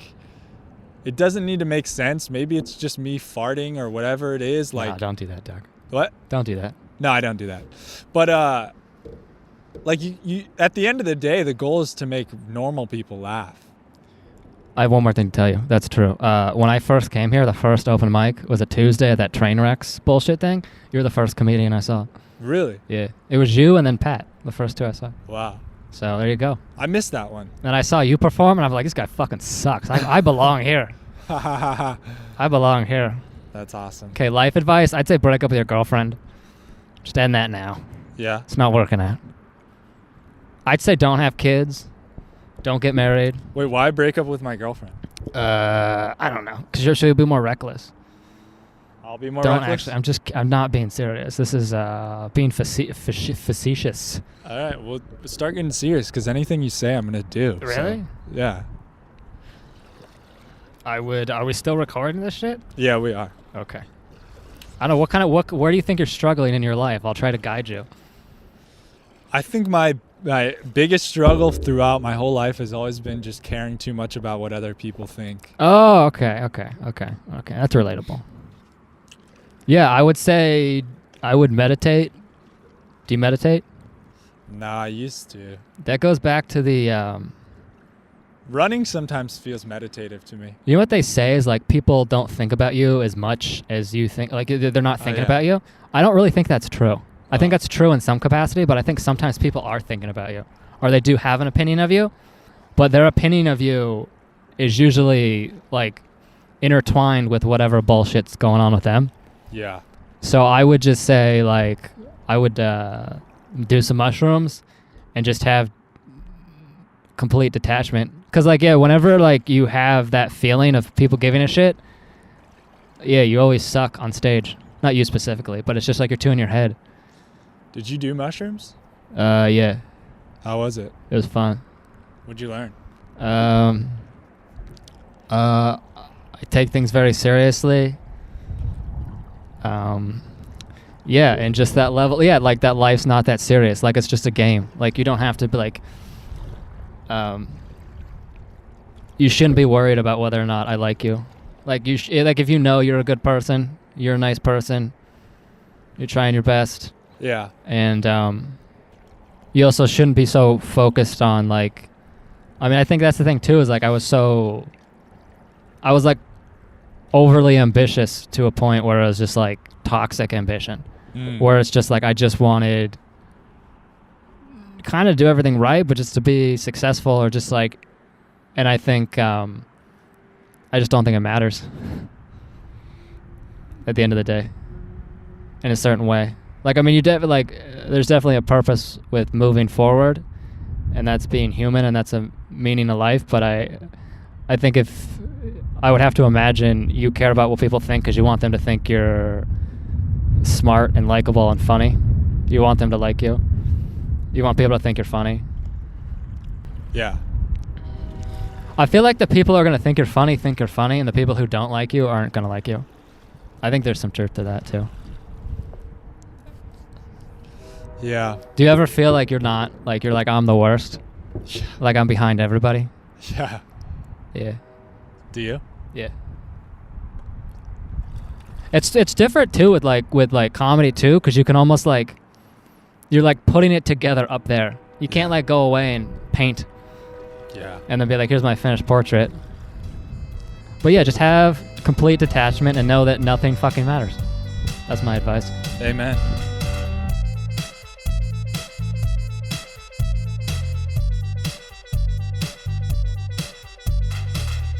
it doesn't need to make sense. Maybe it's just me farting or whatever it is. Like, No, don't do that, Doug. What? Don't do that. No, I don't do that. But like you at the end of the day, the goal is to make normal people laugh. I have one more thing to tell you. That's true. When I first came here, the first open mic was a Tuesday at that Trainwrecks bullshit thing. You're the first comedian I saw. Really? Yeah. It was you and then Pat, the first two I saw. Wow. So there you go. I missed that one. And I saw you perform, and I'm like, this guy fucking sucks. I belong here. I belong here. That's awesome. Okay, life advice. I'd say break up with your girlfriend. Just end that now. Yeah. It's not working out. I'd say don't have kids. Don't get married. Wait, why break up with my girlfriend? I don't know. Because you'll be more reckless. I'll be more Don't reckless? actually. I'm not being serious. This is being facetious. All right, well, start getting serious because anything you say, I'm going to do. Really? So, yeah. I would. Are we still recording this shit? Yeah, we are. Okay. I don't know. Where do you think you're struggling in your life? I'll try to guide you. I think my biggest struggle throughout my whole life has always been just caring too much about what other people think. Oh, okay. That's relatable. Yeah, I would say I would meditate. Do you meditate? No, I used to. That goes back to the... Running sometimes feels meditative to me. You know what they say is like people don't think about you as much as you think. Like they're not thinking about you. I don't really think that's true. I think that's true in some capacity, but I think sometimes people are thinking about you. Or they do have an opinion of you, but their opinion of you is usually like intertwined with whatever bullshit's going on with them. Yeah. So I would just say like I would do some mushrooms and just have complete detachment. Because like, yeah, whenever like you have that feeling of people giving a shit, yeah, you always suck on stage. Not you specifically, but it's just like you're two in your head. Did you do mushrooms? Yeah. How was it? It was fun. What'd you learn? I take things very seriously. Yeah, and just that level. Yeah, like that life's not that serious. Like it's just a game. Like you don't have to be like. You shouldn't be worried about whether or not I like you. Like like if you know you're a good person, you're a nice person, you're trying your best. Yeah. And you also shouldn't be so focused on like. I mean, I think that's the thing too. Is like I was like overly ambitious to a point where it was just like toxic ambition, where it's just like I just wanted kind of do everything right, but just to be successful or just like. And I think I just don't think it matters at the end of the day in a certain way. Like, I mean, there's definitely a purpose with moving forward, and that's being human, and that's a meaning of life. But I think if I would have to imagine you care about what people think because you want them to think you're smart and likable and funny. You want them to like you. You want people to think you're funny. Yeah. I feel like the people who are going to think you're funny, and the people who don't like you aren't going to like you. I think there's some truth to that, too. Yeah. Do you ever feel like you're not, like you're like, I'm the worst? Yeah. Like I'm behind everybody? Yeah. Yeah. Do you? Yeah. It's different, too, with comedy, too, because you can almost, like, you're, like, putting it together up there. You can't, like, go away and paint. Yeah. And then be like, here's my finished portrait. But yeah, just have complete detachment and know that nothing fucking matters. That's my advice. Amen.